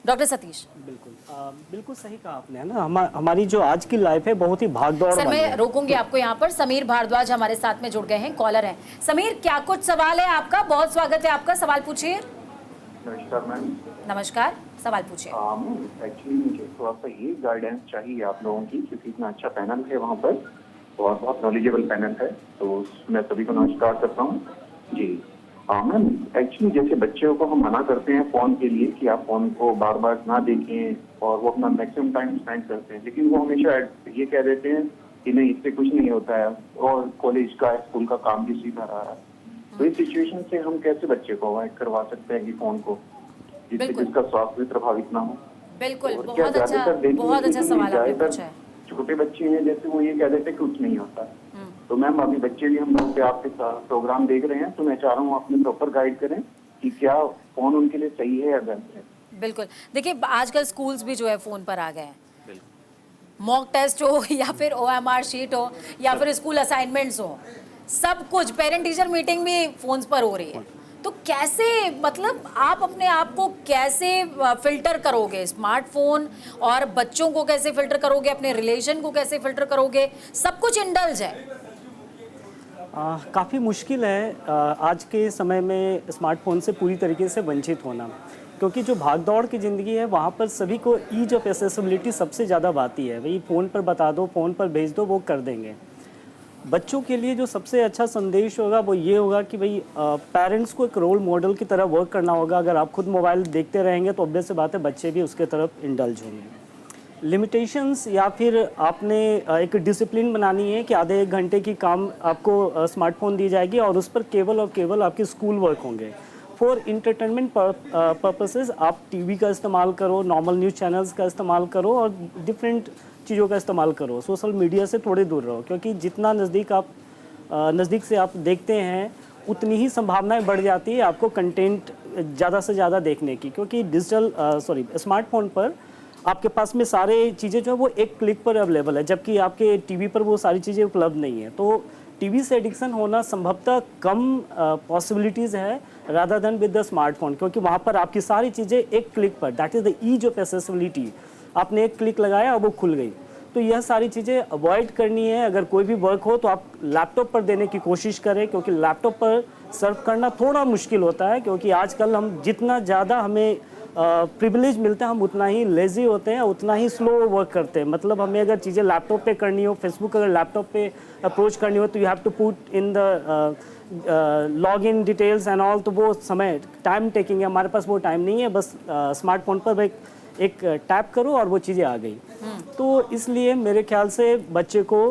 डॉक्टर सतीश। बिल्कुल सही कहा आपने, है ना। हमारी जो आज की लाइफ है बहुत ही भागदौड़ सर, वाली मैं है। रोकूंगी आपको यहाँ पर। समीर भारद्वाज हमारे साथ में जुड़ गए हैं, कॉलर हैं। समीर, क्या कुछ सवाल है आपका? बहुत स्वागत है आपका, सवाल पूछिए। नमस्कार मैम। नमस्कार, सवाल पूछिए। एक्चुअली मुझे थोड़ा सा ये गाइडेंस चाहिए आप लोगों की, क्योंकि इतना अच्छा पैनल है वहाँ पर और बहुत नॉलेजेबल पैनल है, तो मैं सभी को नमस्कार करता हूँ जी। मैम, एक्चुअली जैसे बच्चों को हम मना करते हैं फ़ोन के लिए कि आप फ़ोन को बार बार ना देखें, और वो अपना मैक्सिमम टाइम स्पेंड करते हैं, लेकिन वो हमेशा ये कह देते हैं कि नहीं, इससे कुछ नहीं होता है, और कॉलेज का स्कूल का काम भी सीधा रहा है। तो इस सिचुएशन से हम कैसे बच्चे को अवॉइड करवा सकते हैं कि फ़ोन को, जिससे जिसका स्वास्थ्य भी प्रभावित ना हो? बिल्कुल, और क्या बहुत अच्छा सवाल आपने पूछा है। छोटे बच्चे हैं जैसे, वो ये कह देते हैं कुछ नहीं होता। तो मैम, अभी बच्चे भी हम लोग आपके साथ प्रोग्राम देख रहे हैं, तो मैं चाह रहा हूँ आपने प्रॉपर गाइड करें कि क्या फोन उनके लिए सही है या गलत है। बिल्कुल, देखिए आजकल स्कूल्स भी जो है फोन पर आ गए हैं। मॉक टेस्ट हो या फिर OMR शीट हो या फिर स्कूल असाइनमेंट्स हो, सब कुछ, पेरेंट टीचर मीटिंग भी फोन्स पर हो रही है। तो कैसे, मतलब आप अपने आप को कैसे फिल्टर करोगे, स्मार्टफोन और बच्चों को कैसे फिल्टर करोगे, अपने रिलेशन को कैसे फिल्टर करोगे? सब कुछ इंडल्ज है। काफ़ी मुश्किल है आज के समय में स्मार्टफोन से पूरी तरीके से वंचित होना, क्योंकि जो भाग दौड़ की ज़िंदगी है वहाँ पर सभी को ईज ऑफ एसेसिबिलिटी सबसे ज़्यादा बाती है। वही फ़ोन पर बता दो, फ़ोन पर भेज दो, वो कर देंगे। बच्चों के लिए जो सबसे अच्छा संदेश होगा वो ये होगा कि भाई पेरेंट्स को एक रोल मॉडल की तरह वर्क करना होगा। अगर आप खुद मोबाइल देखते रहेंगे तो ऑब्वियस सी बात है बच्चे भी उसके तरफ इंडल्ज होंगे। लिमिटेशंस या फिर आपने एक डिसिप्लिन बनानी है कि आधे 1 घंटे की काम आपको स्मार्टफोन दी जाएगी और उस पर केवल और केवल आपके स्कूल वर्क होंगे। फॉर इंटरटेनमेंट पर्पसेस आप टीवी का इस्तेमाल करो, नॉर्मल न्यूज़ चैनल्स का इस्तेमाल करो और डिफरेंट चीज़ों का इस्तेमाल करो। सोशल मीडिया से थोड़े दूर रहो, क्योंकि जितना नज़दीक से आप देखते हैं उतनी ही संभावनाएं बढ़ जाती है आपको कंटेंट ज़्यादा से ज़्यादा देखने की, क्योंकि स्मार्टफोन पर आपके पास में सारे चीज़ें जो है वो एक क्लिक पर अवेलेबल है, जबकि आपके टीवी पर वो सारी चीज़ें उपलब्ध नहीं है। तो टीवी से एडिक्शन होना संभवतः कम पॉसिबिलिटीज़ है rather than with the smartphone, क्योंकि वहाँ पर आपकी सारी चीज़ें एक क्लिक पर, that is the ease of accessibility. आपने एक क्लिक लगाया और वो खुल गई। तो यह सारी चीज़ें अवॉइड करनी है। अगर कोई भी वर्क हो तो आप लैपटॉप पर देने की कोशिश करें, क्योंकि लैपटॉप पर सर्व करना थोड़ा मुश्किल होता है, क्योंकि आजकल हम जितना ज़्यादा हमें प्रिविलेज मिलता है हम उतना ही लेज़ी होते हैं, उतना ही स्लो वर्क करते हैं। मतलब हमें अगर चीज़ें लैपटॉप पे करनी हो, फेसबुक अगर लैपटॉप पे अप्रोच करनी हो तो you have to put in the log in details and all, तो वो समय टाइम टेकिंग है, हमारे पास वो टाइम नहीं है। बस स्मार्टफोन पर एक टैप करो और वो चीज़ें आ गई। तो इसलिए मेरे ख्याल से बच्चे को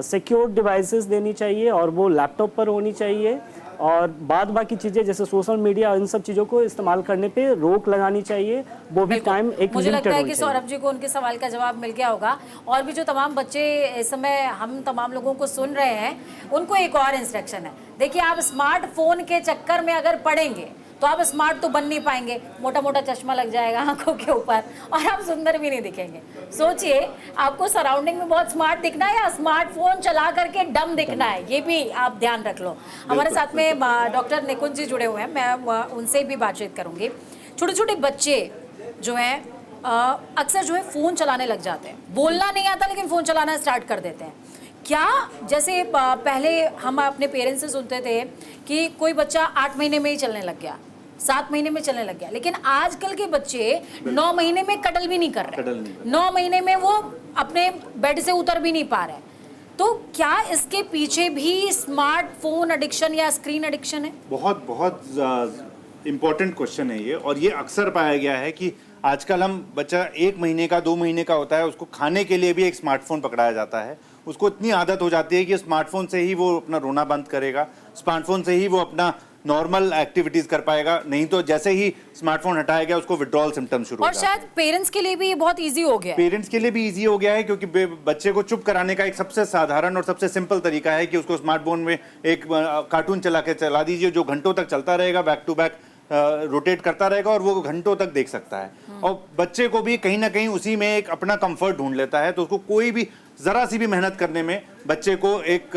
सिक्योर डिवाइसेस देनी चाहिए और वो लैपटॉप पर होनी चाहिए, और बाद बाकी चीज़ें जैसे सोशल मीडिया इन सब चीज़ों को इस्तेमाल करने पे रोक लगानी चाहिए। वो भी टाइम एक मुझे लगता है कि सौरभ जी को उनके सवाल का जवाब मिल गया होगा। और भी जो तमाम बच्चे इस समय हम तमाम लोगों को सुन रहे हैं, उनको एक और इंस्ट्रक्शन है। देखिए, आप स्मार्टफोन के चक्कर में अगर पड़ेंगे तो आप स्मार्ट तो बन नहीं पाएंगे, मोटा मोटा चश्मा लग जाएगा आंखों के ऊपर और आप सुंदर भी नहीं दिखेंगे। सोचिए, आपको सराउंडिंग में बहुत स्मार्ट दिखना है या स्मार्टफोन चला करके डम दिखना है, ये भी आप ध्यान रख लो। हमारे साथ में डॉक्टर निकुंज जी जुड़े हुए हैं, मैं उनसे भी बातचीत करूंगी। छोटे छोटे बच्चे जो हैं अक्सर जो है फ़ोन चलाने लग जाते हैं, बोलना नहीं आता लेकिन फ़ोन चलाना स्टार्ट कर देते हैं। क्या जैसे पहले हम अपने पेरेंट्स से सुनते थे कि कोई बच्चा 8 महीने में ही चलने लग गया, 7 महीने में चलने लग गया, लेकिन आजकल के बच्चे 9 महीने में कटल भी नहीं कर रहे, 9 महीने में वो अपने बेड से उतर भी नहीं पा रहे। तो क्या इसके पीछे भी स्मार्टफोन एडिक्शन या स्क्रीन एडिक्शन है? बहुत बहुत इम्पोर्टेंट क्वेश्चन है ये, और ये अक्सर पाया गया है कि आजकल हम बच्चा 1 महीने का 2 महीने का होता है, उसको खाने के लिए भी एक स्मार्टफोन पकड़ाया जाता है। उसको इतनी आदत हो जाती है कि स्मार्टफोन से ही वो अपना रोना बंद करेगा, स्मार्टफोन से ही वो अपना नॉर्मल एक्टिविटीज कर पाएगा, नहीं तो जैसे ही स्मार्टफोन हटाया गया उसको विड्रॉल सिम्टम शुरू हो और शायद पेरेंट्स के लिए भी ये बहुत इजी हो गया है। पेरेंट्स के लिए भी इजी हो गया है, क्योंकि बच्चे को चुप कराने का एक सबसे साधारण और सबसे सिंपल तरीका है कि उसको स्मार्टफोन में एक कार्टून चला दीजिए जो घंटों तक चलता रहेगा, बैक टू बैक रोटेट करता रहेगा और वो घंटों तक देख सकता है। और बच्चे को भी कहीं ना कहीं उसी में एक अपना कंफर्ट ढूंढ लेता है, तो उसको कोई भी जरा सी भी मेहनत करने में बच्चे को एक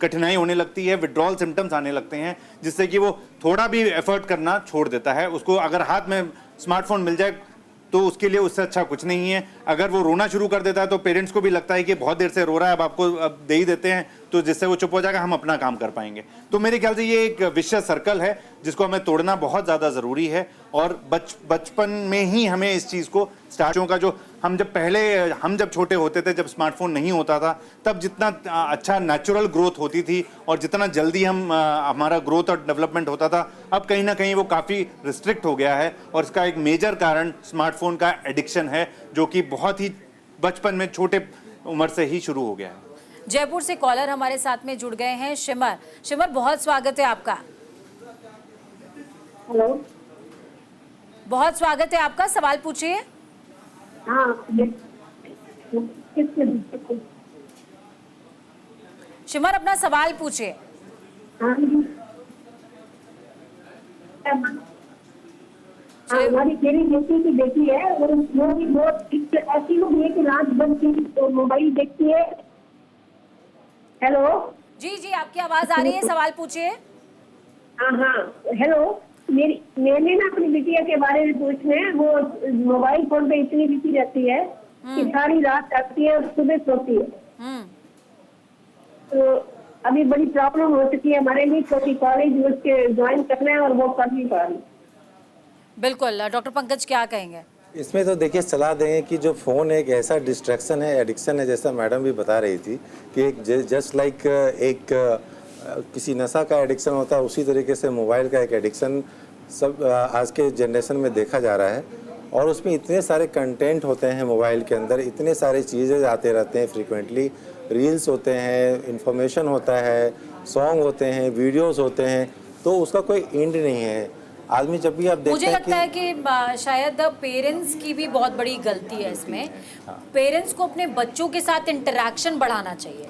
कठिनाई होने लगती है, विड्रॉल सिम्टम्स आने लगते हैं, जिससे कि वो थोड़ा भी एफर्ट करना छोड़ देता है। उसको अगर हाथ में स्मार्टफोन मिल जाए तो उसके लिए उससे अच्छा कुछ नहीं है। अगर वो रोना शुरू कर देता है तो पेरेंट्स को भी लगता है कि बहुत देर से रो रहा है, अब दे ही देते हैं, तो जिससे वो चुप हो जाएगा, हम अपना काम कर पाएंगे। तो मेरे ख्याल से ये एक विशेष सर्कल है जिसको हमें तोड़ना बहुत ज़्यादा ज़रूरी है, और बचपन में ही हमें इस चीज़ को स्टार्टिंग का जो हम जब छोटे होते थे, जब स्मार्टफोन नहीं होता था, तब जितना अच्छा नेचुरल ग्रोथ होती थी और जितना जल्दी हमारा ग्रोथ और डेवलपमेंट होता था, अब कहीं ना कहीं वो काफ़ी रिस्ट्रिक्ट हो गया है। और इसका एक मेजर कारण स्मार्टफोन का एडिक्शन है, जो कि बहुत ही बचपन में छोटे उम्र से ही शुरू हो गया है। जयपुर से कॉलर हमारे साथ में जुड़ गए हैं, शिमर, बहुत स्वागत है आपका। हेलो, बहुत स्वागत है आपका, सवाल पूछिए। हाँ, शिमर, अपना सवाल पूछिए। हमारी मेरी बेटी की बेटी है और वो भी बहुत ऐसी लोग है कि रात भर तो मोबाइल देखती है। हेलो जी, आपकी आवाज आ रही है, सवाल पूछिए। हाँ हाँ, हेलो, मैंने ना अपनी बिटिया के बारे में पूछना है। वो मोबाइल फोन पे इतनी बिजी रहती है कि सारी रात जागती है और सुबह सोती है। तो अभी बड़ी प्रॉब्लम हो चुकी है हमारे लिए, क्योंकि कॉलेज उसके ज्वाइन करना है और वो कर नहीं पा रही। बिल्कुल, डॉक्टर पंकज क्या कहेंगे? इसमें तो देखिए सलाह देंगे कि जो फ़ोन एक ऐसा डिस्ट्रैक्शन है, एडिक्शन है, जैसा मैडम भी बता रही थी कि एक जस्ट लाइक एक किसी नशा का एडिक्शन होता है, उसी तरीके से मोबाइल का एक एडिक्शन सब आज के जनरेशन में देखा जा रहा है। और उसमें इतने सारे कंटेंट होते हैं मोबाइल के अंदर, इतने सारे चीज़ें आते रहते हैं फ्रीक्वेंटली, रील्स होते हैं, इंफॉर्मेशन होता है, सॉन्ग होते हैं, वीडियोस होते हैं, तो उसका कोई एंड नहीं है। आदमी जब भी आप देखते मुझे हैं लगता है कि शायद पेरेंट्स की भी बहुत बड़ी गलती है इसमें। पेरेंट्स को अपने बच्चों के साथ इंटरेक्शन बढ़ाना चाहिए।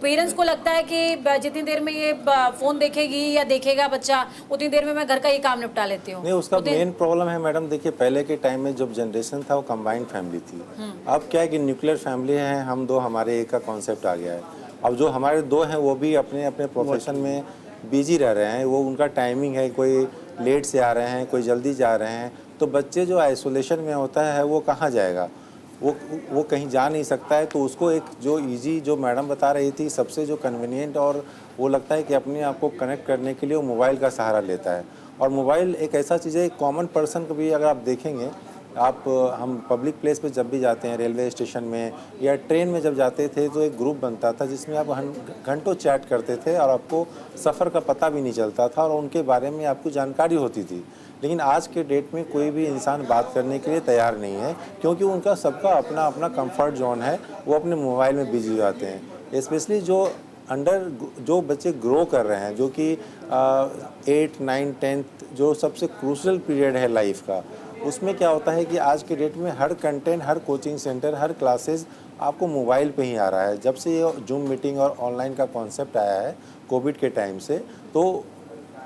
पेरेंट्स को लगता है कि जितनी देर में ये फोन देखेगी या देखेगा बच्चा, उतनी देर में मैं घर का ही काम निपटा लेती हूँ। नहीं, उसका मेन प्रॉब्लम है मैडम, देखिए पहले के टाइम में जब जनरेशन था वो कंबाइंड फैमिली थी। अब क्या है कि न्यूक्लियर फैमिली है, हम दो हमारे एक का कॉन्सेप्ट आ गया है। अब जो हमारे दो हैं वो भी अपने अपने प्रोफेशन में बिजी रह रहे हैं, वो उनका टाइमिंग है, कोई लेट से आ रहे हैं, कोई जल्दी जा रहे हैं, तो बच्चे जो आइसोलेशन में होता है वो कहाँ जाएगा, वो कहीं जा नहीं सकता है। तो उसको एक जो इजी, जो मैडम बता रही थी, सबसे जो कन्वीनियंट और वो लगता है कि अपने आप को कनेक्ट करने के लिए वो मोबाइल का सहारा लेता है। और मोबाइल एक ऐसा चीज़ है, कॉमन पर्सन को भी अगर आप देखेंगे, आप हम पब्लिक प्लेस पे जब भी जाते हैं, रेलवे स्टेशन में या ट्रेन में जब जाते थे, तो एक ग्रुप बनता था जिसमें आप घंटों चैट करते थे और आपको सफ़र का पता भी नहीं चलता था और उनके बारे में आपको जानकारी होती थी। लेकिन आज के डेट में कोई भी इंसान बात करने के लिए तैयार नहीं है, क्योंकि उनका सबका अपना अपना कंफर्ट जोन है, वो अपने मोबाइल में बिजी हो जाते हैं। स्पेशली जो बच्चे ग्रो कर रहे हैं, जो कि 8, 9, 10th जो सबसे क्रूशल पीरियड है लाइफ का, उसमें क्या होता है कि आज के डेट में हर कंटेंट, हर कोचिंग सेंटर, हर क्लासेस आपको मोबाइल पे ही आ रहा है। जब से ये जूम मीटिंग और ऑनलाइन का कॉन्सेप्ट आया है कोविड के टाइम से, तो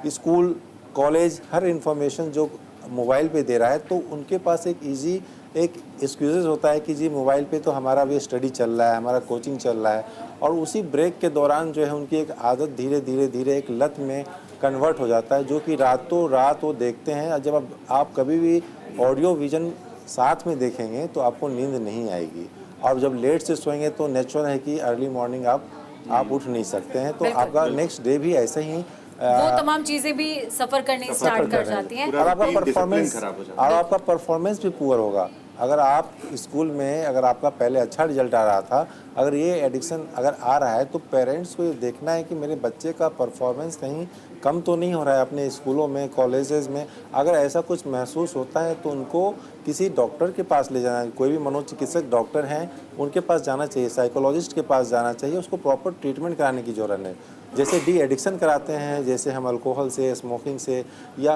स्कूल, कॉलेज हर इंफॉर्मेशन जो मोबाइल पे दे रहा है, तो उनके पास एक इजी एक एक्सक्यूज़ होता है कि जी मोबाइल पे तो हमारा भी स्टडी चल रहा है, हमारा कोचिंग चल रहा है, और उसी ब्रेक के दौरान जो है उनकी एक आदत धीरे धीरे धीरे एक लत में कन्वर्ट हो जाता है, जो कि रातों रात वो देखते हैं। जब आप कभी भी ऑडियो विजन साथ में देखेंगे तो आपको नींद नहीं आएगी, और जब लेट से सोएंगे तो नेचुरल है कि अर्ली मॉर्निंग आप उठ नहीं सकते हैं, तो आपका नेक्स्ट डे भी ऐसे ही वो तमाम चीजें भी सफर करनी स्टार्ट कर जाती हैं और आपका परफॉर्मेंस भी पुअर होगा। अगर आप स्कूल में, अगर आपका पहले अच्छा रिजल्ट आ रहा था, अगर ये एडिक्शन अगर आ रहा है, तो पेरेंट्स को ये देखना है कि मेरे बच्चे का परफॉर्मेंस कहीं कम तो नहीं हो रहा है अपने स्कूलों में, कॉलेजेस में। अगर ऐसा कुछ महसूस होता है तो उनको किसी डॉक्टर के पास ले जाना है। कोई भी मनोचिकित्सक डॉक्टर हैं उनके पास जाना चाहिए, साइकोलॉजिस्ट के पास जाना चाहिए, उसको प्रॉपर ट्रीटमेंट कराने की ज़रूरत है। जैसे डी एडिक्शन कराते हैं, जैसे हम अल्कोहल से, स्मोकिंग से या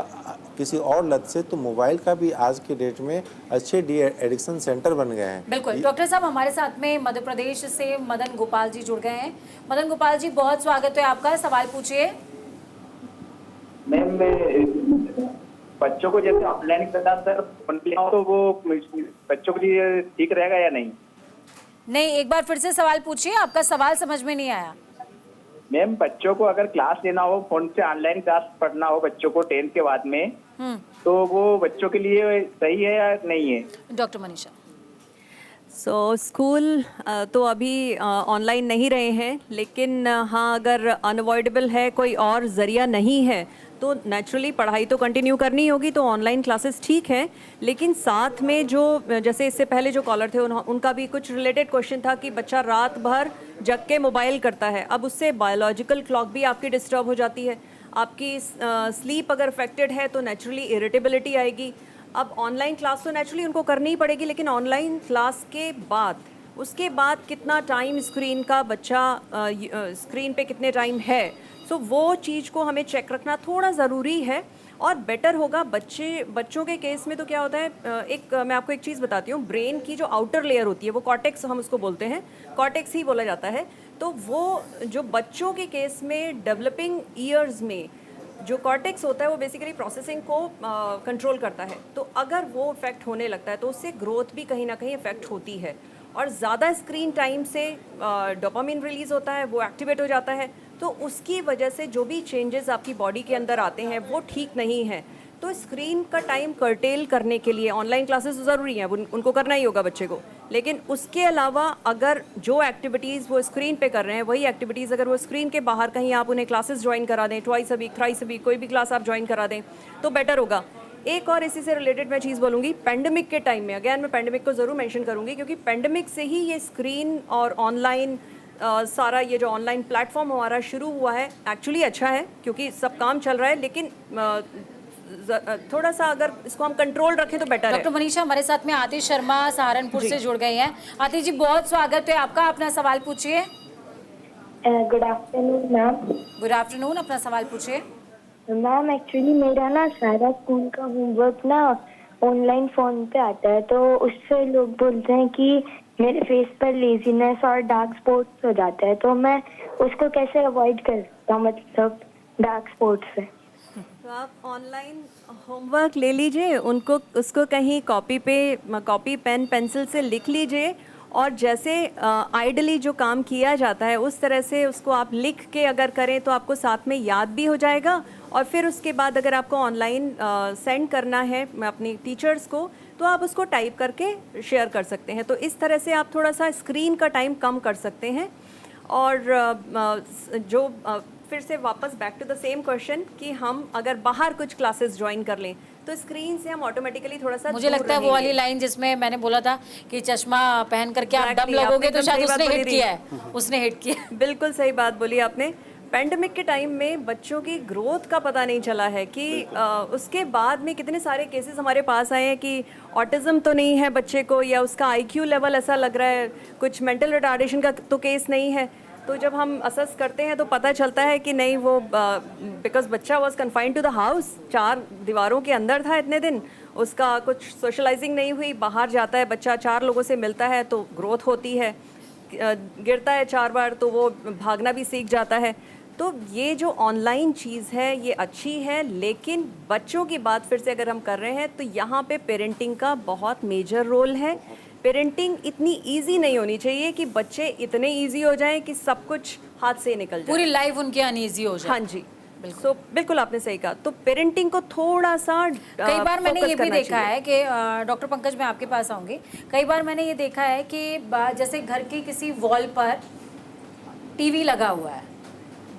किसी और लत से, तो मोबाइल का भी आज के डेट में अच्छे डी एडिक्शन सेंटर बन गए हैं। बिल्कुल। डॉक्टर साहब, हमारे साथ में मध्य प्रदेश से मदन गोपाल जी जुड़ गए हैं। मदन गोपाल जी, बहुत स्वागत है आपका, सवाल पूछिए। मैम, मैं बच्चों को जैसे ऑफलाइन करना सर, तो वो बच्चों के लिए ठीक रहेगा या नहीं? नहीं, एक बार फिर से सवाल पूछिए, आपका सवाल समझ में नहीं आया। मैम, बच्चों को अगर क्लास लेना हो, फोन से ऑनलाइन क्लास पढ़ना हो बच्चों को 10th के बाद में, तो वो बच्चों के लिए सही है या नहीं है? डॉक्टर मनीषा। स्कूल तो अभी ऑनलाइन नहीं रहे हैं, लेकिन हाँ, अगर अनअवॉइडेबल है, कोई और ज़रिया नहीं है, तो नेचुरली पढ़ाई तो कंटिन्यू करनी होगी, तो ऑनलाइन क्लासेस ठीक है। लेकिन साथ में जो, जैसे इससे पहले जो कॉलर थे उनका भी कुछ रिलेटेड क्वेश्चन था कि बच्चा रात भर जग के मोबाइल करता है, अब उससे बायोलॉजिकल क्लॉक भी आपकी डिस्टर्ब हो जाती है, आपकी स्लीप अगर अफेक्टेड है तो नेचुरली इरिटेबिलिटी आएगी। अब ऑनलाइन क्लास तो नेचुरली उनको करनी ही पड़ेगी, लेकिन ऑनलाइन क्लास के बाद, उसके बाद कितना टाइम स्क्रीन का बच्चा स्क्रीन पे कितने टाइम है, तो वो चीज़ को हमें चेक रखना थोड़ा ज़रूरी है और बेटर होगा। बच्चों के केस में तो क्या होता है, मैं आपको एक चीज़ बताती हूँ, ब्रेन की जो आउटर लेयर होती है, वो कॉर्टेक्स हम उसको बोलते हैं, कॉर्टेक्स ही बोला जाता है, तो वो जो बच्चों के केस में डेवलपिंग ईयर्स में जो कॉर्टेक्स होता है वो बेसिकली प्रोसेसिंग को कंट्रोल करता है, तो अगर वो इफेक्ट होने लगता है तो उससे ग्रोथ भी कहीं ना कहीं इफेक्ट होती है। और ज़्यादा स्क्रीन टाइम से डोपामिन रिलीज़ होता है, वो एक्टिवेट हो जाता है, तो उसकी वजह से जो भी चेंजेस आपकी बॉडी के अंदर आते हैं वो ठीक नहीं है। तो स्क्रीन का टाइम कर्टेल करने के लिए ऑनलाइन क्लासेस ज़रूरी हैं, उनको करना ही होगा बच्चे को, लेकिन उसके अलावा अगर जो एक्टिविटीज़ वो स्क्रीन पे कर रहे हैं वही एक्टिविटीज़ अगर वो स्क्रीन के बाहर कहीं आप उन्हें क्लासेस ज्वाइन करा दें, twice a week, thrice a week, कोई भी क्लास आप ज्वाइन करा दें तो बेटर होगा। एक और इसी से रिलेटेड मैं चीज़ बोलूँगी, पेंडेमिक के टाइम में, अगैन मैं पेंडेमिक को ज़रूर मेंशन करूँगी क्योंकि पेंडेमिक से ही ये स्क्रीन और ऑनलाइन सारा ये जो ऑनलाइन प्लेटफॉर्म हमारा शुरू हुआ है एक्चुअली अच्छा है क्योंकि सब काम चल रहा है, लेकिन थोड़ा सा अगर इसको हम कंट्रोल रखें तो बेटर है। डॉक्टर मनीषा हमारे साथ में आतिश शर्मा सहारनपुर से जुड़ गए हैं। आतिश जी बहुत स्वागत है आपका, अपना सवाल पूछिए। Good afternoon ma'am. Good afternoon, अपना सवाल पूछिए। मैम एक्चुअली मेरा ना सारा स्कूल का होमवर्क ना ऑनलाइन फोन पे आता है, तो उससे लोग बोलते हैं कि मेरे फेस पर लेजीनेस और डार्क स्पॉट्स हो जाता है, तो मैं उसको कैसे अवॉइड कर सकता हूँ, मतलब डार्क स्पॉट्स से? तो आप ऑनलाइन होमवर्क ले लीजिए, उसको कहीं कॉपी पेन पेंसिल से लिख लीजिए और जैसे आइडली जो काम किया जाता है उस तरह से उसको आप लिख के अगर करें तो आपको साथ में याद भी हो जाएगा। और फिर उसके बाद अगर आपको ऑनलाइन सेंड करना है अपनी टीचर्स को तो आप उसको टाइप करके शेयर कर सकते हैं। तो इस तरह से आप थोड़ा सा स्क्रीन का टाइम कम कर सकते हैं। और फिर से वापस back to the same question कि हम अगर बाहर कुछ क्लासेस ज्वाइन कर लें तो स्क्रीन से हम ऑटोमेटिकली थोड़ा सा मुझे लगता है वो वाली लाइन जिसमें मैंने बोला था कि चश्मा पहन करके आप दम लगोगे तो शायद उसने हिट किया है, उसने हिट किया। बिल्कुल सही बात बोली आपने। पेंडेमिक के टाइम में बच्चों की ग्रोथ का पता नहीं चला है कि उसके बाद में कितने सारे केसेस हमारे पास आए हैं कि ऑटिज्म तो नहीं है बच्चे को या उसका आईक्यू लेवल ऐसा लग रहा है, कुछ मेंटल रिटार्डेशन का तो केस नहीं है। तो जब हम असेस करते हैं तो पता चलता है कि नहीं, वो बिकॉज बच्चा was confined to the house, 4 दीवारों के अंदर था इतने दिन, उसका कुछ सोशलाइजिंग नहीं हुई, बाहर जाता है बच्चा 4 लोगों से मिलता है तो ग्रोथ होती है, गिरता है 4 बार तो वो भागना भी सीख जाता है। तो ये जो ऑनलाइन चीज़ है ये अच्छी है, लेकिन बच्चों की बात फिर से अगर हम कर रहे हैं तो यहाँ पे पेरेंटिंग का बहुत मेजर रोल है। पेरेंटिंग इतनी इजी नहीं होनी चाहिए कि बच्चे इतने इजी हो जाएं कि सब कुछ हाथ से निकल जाए, पूरी लाइफ उनकी अनईजी हो जाए। हाँ जी, बिल्कुल बिल्कुल आपने सही कहा। तो पेरेंटिंग को थोड़ा सा कई बार मैंने ये भी देखा है कि डॉक्टर पंकज मैं आपके पास आऊँगी, कई बार मैंने ये देखा है कि जैसे घर की किसी वॉल पर टीवी लगा हुआ है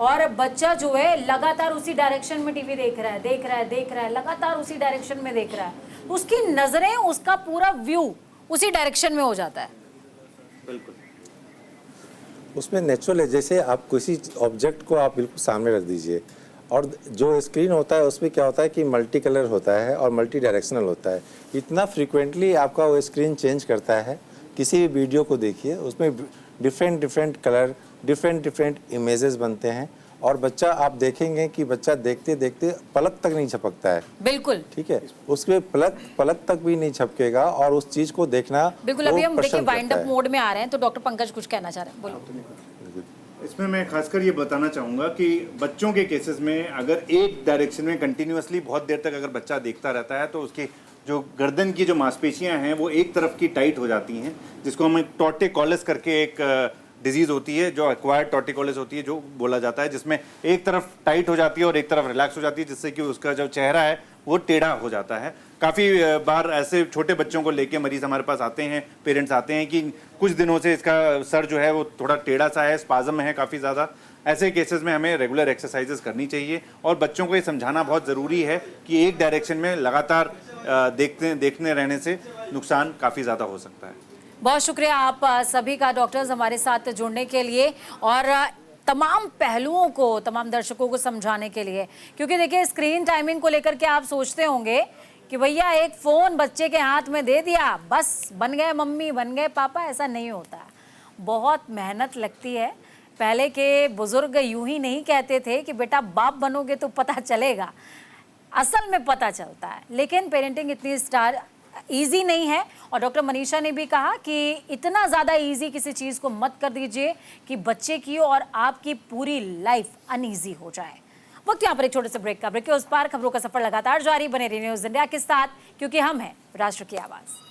और बच्चा जो है लगातार उसी डायरेक्शन में टीवी देख रहा है, लगातार उसी डायरेक्शन में देख रहा है, उसकी नजरें, उसका पूरा व्यू उसी डायरेक्शन में हो जाता है। बिल्कुल उसमें नेचुरल है, जैसे आप किसी ऑब्जेक्ट को आप बिल्कुल सामने रख दीजिए और जो स्क्रीन होता है उसमें क्या होता है कि मल्टी कलर होता है और मल्टी डायरेक्शनल होता है। इतना फ्रीक्वेंटली आपका वो स्क्रीन चेंज करता है। किसी भी वीडियो को देखिए, उसमें डिफरेंट कलर, डिफरेंट इमेजेस बनते हैं और बच्चा आप देखेंगे कि बच्चा देखते देखते पलक तक नहीं झपकता है। बिल्कुल ठीक है, उसके पलक तक भी नहीं झपकेगा और उस चीज को देखना बिल्कुल। अभी हम देखिए वाइंड अप मोड में आ रहे हैं तो डॉक्टर पंकज कुछ कहना चाह रहे हैं, बोलो। इसमें मैं खासकर ये बताना चाहूँगा कि बच्चों के केसेस में अगर एक डायरेक्शन में कंटिन्यूअसली बहुत देर तक अगर बच्चा देखता रहता है तो उसकी जो गर्दन की जो मांसपेशियां हैं वो एक तरफ की टाइट हो जाती हैं, जिसको हम टॉर्टिकोलिस करके एक डिजीज होती है जो एक्वायर्ड टॉर्टिकोलिस होती है जो बोला जाता है, जिसमें एक तरफ टाइट हो जाती है और एक तरफ रिलैक्स हो जाती है, जिससे कि उसका जो चेहरा है वो टेढ़ा हो जाता है। काफ़ी बार ऐसे छोटे बच्चों को लेके मरीज हमारे पास आते हैं, पेरेंट्स आते हैं कि कुछ दिनों से इसका सर जो है वो थोड़ा टेढ़ा सा है, स्पाज़म है काफ़ी ज़्यादा। ऐसे केसेस में हमें रेगुलर एक्सरसाइजेस करनी चाहिए और बच्चों को ये समझाना बहुत ज़रूरी है कि एक डायरेक्शन में लगातार देखने रहने से नुकसान काफ़ी ज़्यादा हो सकता है। बहुत शुक्रिया आप सभी का डॉक्टर्स हमारे साथ जुड़ने के लिए और तमाम पहलुओं को, तमाम दर्शकों को समझाने के लिए। क्योंकि देखिए स्क्रीन टाइमिंग को लेकर के आप सोचते होंगे कि भैया एक फ़ोन बच्चे के हाथ में दे दिया बस बन गए मम्मी, बन गए पापा, ऐसा नहीं होता। बहुत मेहनत लगती है। पहले के बुजुर्ग यूं ही नहीं कहते थे कि बेटा बाप बनोगे तो पता चलेगा, असल में पता चलता है। लेकिन पेरेंटिंग इतनी ईजी नहीं है और डॉक्टर मनीषा ने भी कहा कि इतना ज़्यादा ईजी किसी चीज़ को मत कर दीजिए कि बच्चे की और आपकी पूरी लाइफ अनईजी हो जाए। वक्त यहाँ पर एक छोटे से ब्रेक का। ब्रेक के उस पार खबरों का सफर लगातार जारी, बने रहिए न्यूज़ इंडिया के साथ, क्योंकि हम हैं राष्ट्र की आवाज़।